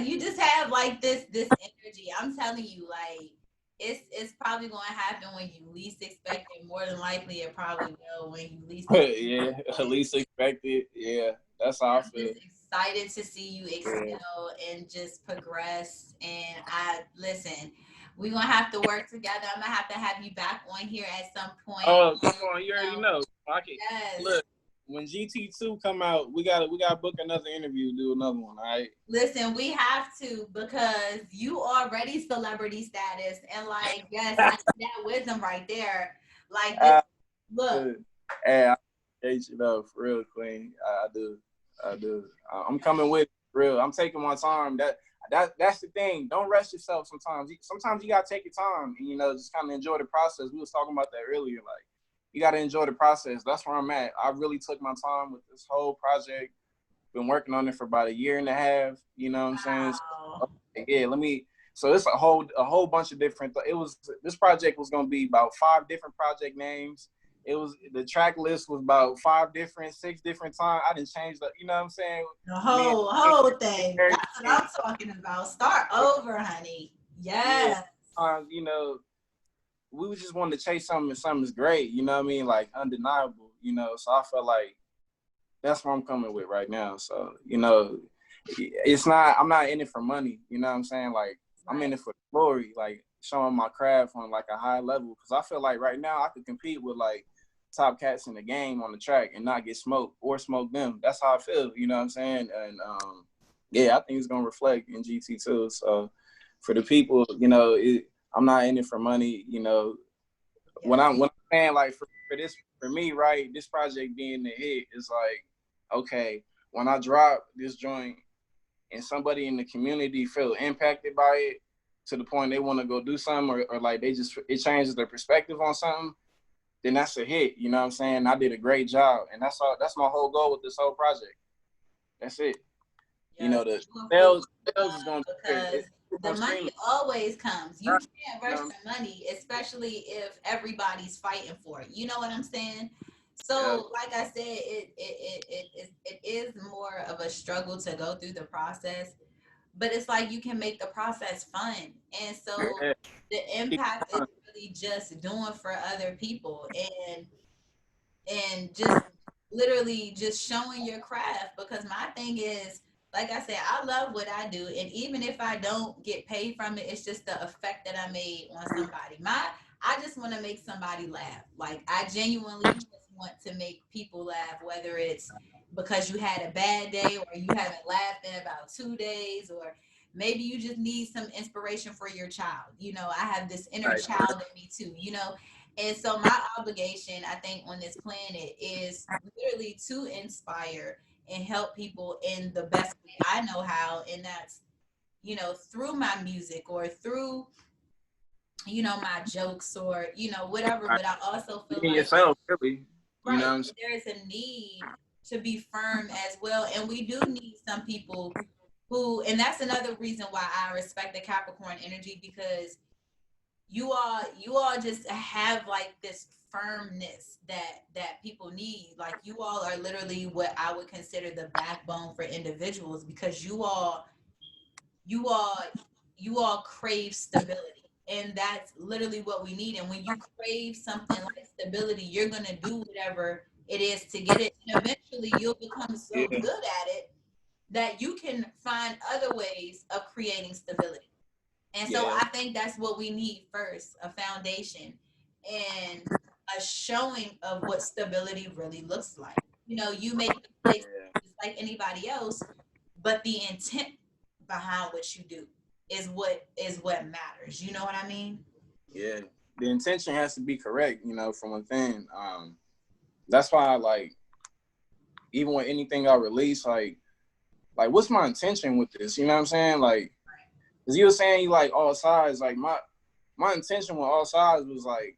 [SPEAKER 1] you just have like this energy. I'm telling you, like it's probably gonna happen when you least expect it. More than likely it probably will when you least expect
[SPEAKER 2] Yeah,
[SPEAKER 1] it.
[SPEAKER 2] at least expected. Yeah, that's how I
[SPEAKER 1] I'm
[SPEAKER 2] feel.
[SPEAKER 1] just excited to see you excel and just progress. And I listen, we're gonna have to work together. I'm gonna have you back on here at some point.
[SPEAKER 2] Oh, come on, you already know. I can
[SPEAKER 1] Yes.
[SPEAKER 2] look when GT2 come out. We gotta book another interview, do another one. All right.
[SPEAKER 1] Listen, we have to because you already celebrity status, and like, yes, I need that wisdom right there. Like this, look.
[SPEAKER 2] Hey, I appreciate you though, for real, Queen. I do. I'm coming with it, for real. I'm taking my time. That's the thing. Don't rush yourself. Sometimes you gotta take your time and, you know, just kind of enjoy the process. We was talking about that earlier. Like you gotta enjoy the process. That's where I'm at. I really took my time with this whole project. Been working on it for about a year and a half. You know what I'm saying?
[SPEAKER 1] Wow.
[SPEAKER 2] So, yeah, let me. So it's a whole bunch of different. This project was gonna be about 5 different project names. It was the track list was about 6 different times. I didn't change the. You know what I'm saying?
[SPEAKER 1] The
[SPEAKER 2] Man,
[SPEAKER 1] whole thing. That's what I'm talking about. Start over, honey. Yes.
[SPEAKER 2] Yeah. You know, we just wanted to chase something's great. You know what I mean? Like undeniable. You know, so I felt like that's what I'm coming with right now. So, you know, I'm not in it for money. You know what I'm saying? Like, I'm in it for glory, like showing my craft on like a high level. Cause I feel like right now I could compete with like top cats in the game on the track and not get smoked or smoke them. That's how I feel. You know what I'm saying? And yeah, I think it's going to reflect in GT2. So for the people, you know, I'm not in it for money. You know, when I'm saying like for me, right, this project being the hit is like, okay, when I drop this joint and somebody in the community feel impacted by it to the point they want to go do something, or like it changes their perspective on something, then that's a hit. You know what I'm saying? I did a great job, and that's my whole goal with this whole project. That's it.
[SPEAKER 1] Yeah,
[SPEAKER 2] You know, the sales is gonna
[SPEAKER 1] because the money always comes. You can't rush the money, especially if everybody's fighting for it. You know what I'm saying? So, like I said, it is more of a struggle to go through the process, but it's like you can make the process fun, and so the impact is really just doing for other people and just literally just showing your craft. Because my thing is, like I said, I love what I do, and even if I don't get paid from it, it's just the effect that I made on somebody. I just want to make somebody laugh. Like, I genuinely just want to make people laugh, whether it's because you had a bad day or you haven't laughed in about 2 days, or maybe you just need some inspiration for your child. I have this inner child in me too, and so my obligation, I think, on this planet is literally to inspire and help people in the best way I know how. And that's, through my music or through, my jokes or, whatever. But I also feel like,
[SPEAKER 2] yourself, really. You know,
[SPEAKER 1] there is a need to be firm as well. And we do need some people who, and that's another reason why I respect the Capricorn energy, because you all just have like this firmness that people need. Like, you all are literally what I would consider the backbone for individuals, because you all crave stability, and that's literally what we need. And when you crave something like stability, you're going to do whatever it is to get it, and eventually you'll become so good at it that you can find other ways of creating stability. And so I think that's what we need first, a foundation and a showing of what stability really looks like. You make mistakes just like anybody else, but the intent behind what you do is what matters. You know what I mean?
[SPEAKER 2] Yeah. The intention has to be correct, from within. That's why, like, even with anything I release, like what's my intention with this? You know what I'm saying? Like, because you were saying you like all sides. Like, my intention with all sides was like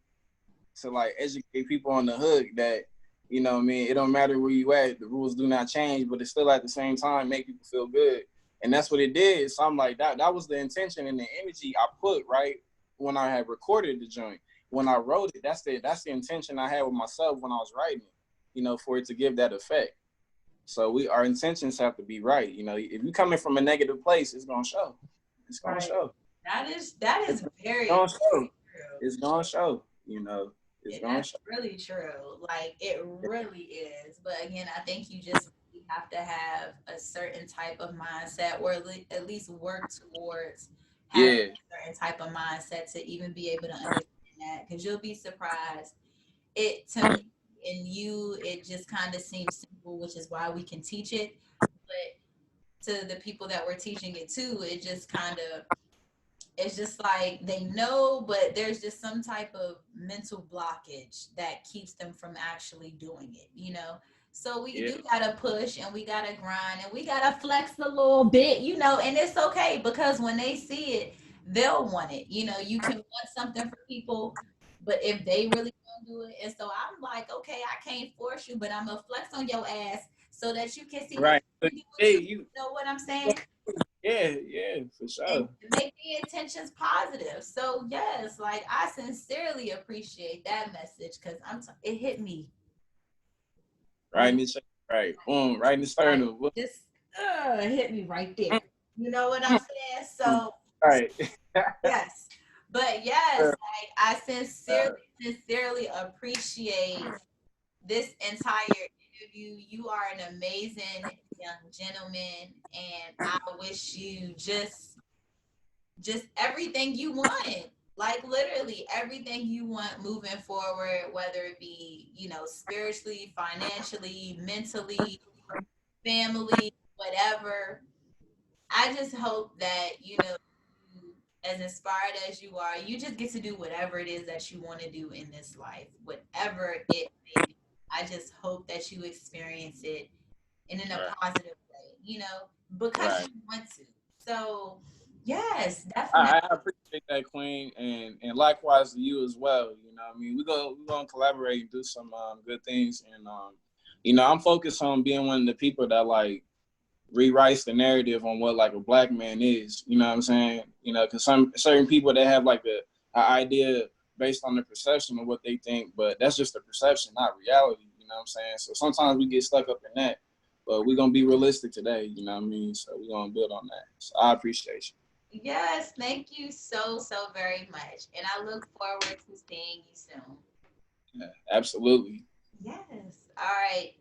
[SPEAKER 2] to like educate people on the hook that, what I mean, it don't matter where you at, the rules do not change, but it's still at the same time make people feel good. And that's what it did. So I'm like, that was the intention and the energy I put right when I had recorded the joint. When I wrote it, that's the intention I had with myself when I was writing it, for it to give that effect. So our intentions have to be right. If you coming from a negative place, it's gonna show. It's gonna show.
[SPEAKER 1] That is very,
[SPEAKER 2] gonna show.
[SPEAKER 1] true.
[SPEAKER 2] It's gonna show.
[SPEAKER 1] That's really true. Like, it really is. But again, I think you just really have to have a certain type of mindset, or at least work towards having a certain type of mindset to even be able to understand that. Because you'll be surprised. To me and you, it just kind of seems simple, which is why we can teach it. But to the people that we're teaching it to, it's just like they know, but there's just some type of mental blockage that keeps them from actually doing it. So we do gotta push, and we gotta grind, and we gotta flex a little bit, and it's okay, because when they see it, they'll want it. You can want something for people, but if they really don't do it. And so I'm like, okay, I can't force you, but I'm gonna flex on your ass so that you can see
[SPEAKER 2] right.
[SPEAKER 1] you know what I'm saying?
[SPEAKER 2] Yeah, for sure.
[SPEAKER 1] And make the intentions positive. So yes, like, I sincerely appreciate that message, because it hit me.
[SPEAKER 2] Right in the right in the sternum.
[SPEAKER 1] Like, just hit me right there. You know what I'm saying? So
[SPEAKER 2] right.
[SPEAKER 1] yes. But yes, like, I sincerely appreciate this entire interview. You are an amazing young gentleman, and I wish you just everything you want. Like, literally everything you want moving forward, whether it be, spiritually, financially, mentally, family, whatever. I just hope that, you as inspired as you are, you just get to do whatever it is that you want to do in this life, whatever it may be. I just hope that you experience it in a
[SPEAKER 2] Right.
[SPEAKER 1] positive way, because
[SPEAKER 2] Right.
[SPEAKER 1] you want to. So, yes, definitely.
[SPEAKER 2] I appreciate that, Queen, and likewise to you as well. You know, I mean, we're gonna collaborate and do some good things, and I'm focused on being one of the people that like rewrites the narrative on what like a black man is. You know what I'm saying? You know, because some certain people they have like a idea based on the perception of what they think, but that's just a perception, not reality. You know what I'm saying? So sometimes we get stuck up in that, but we're gonna be realistic today. You know what I mean? So we're gonna build on that. So I appreciate you.
[SPEAKER 1] Yes, thank you so, so very much. And I look forward to seeing you soon.
[SPEAKER 2] Yeah, absolutely.
[SPEAKER 1] Yes. All right.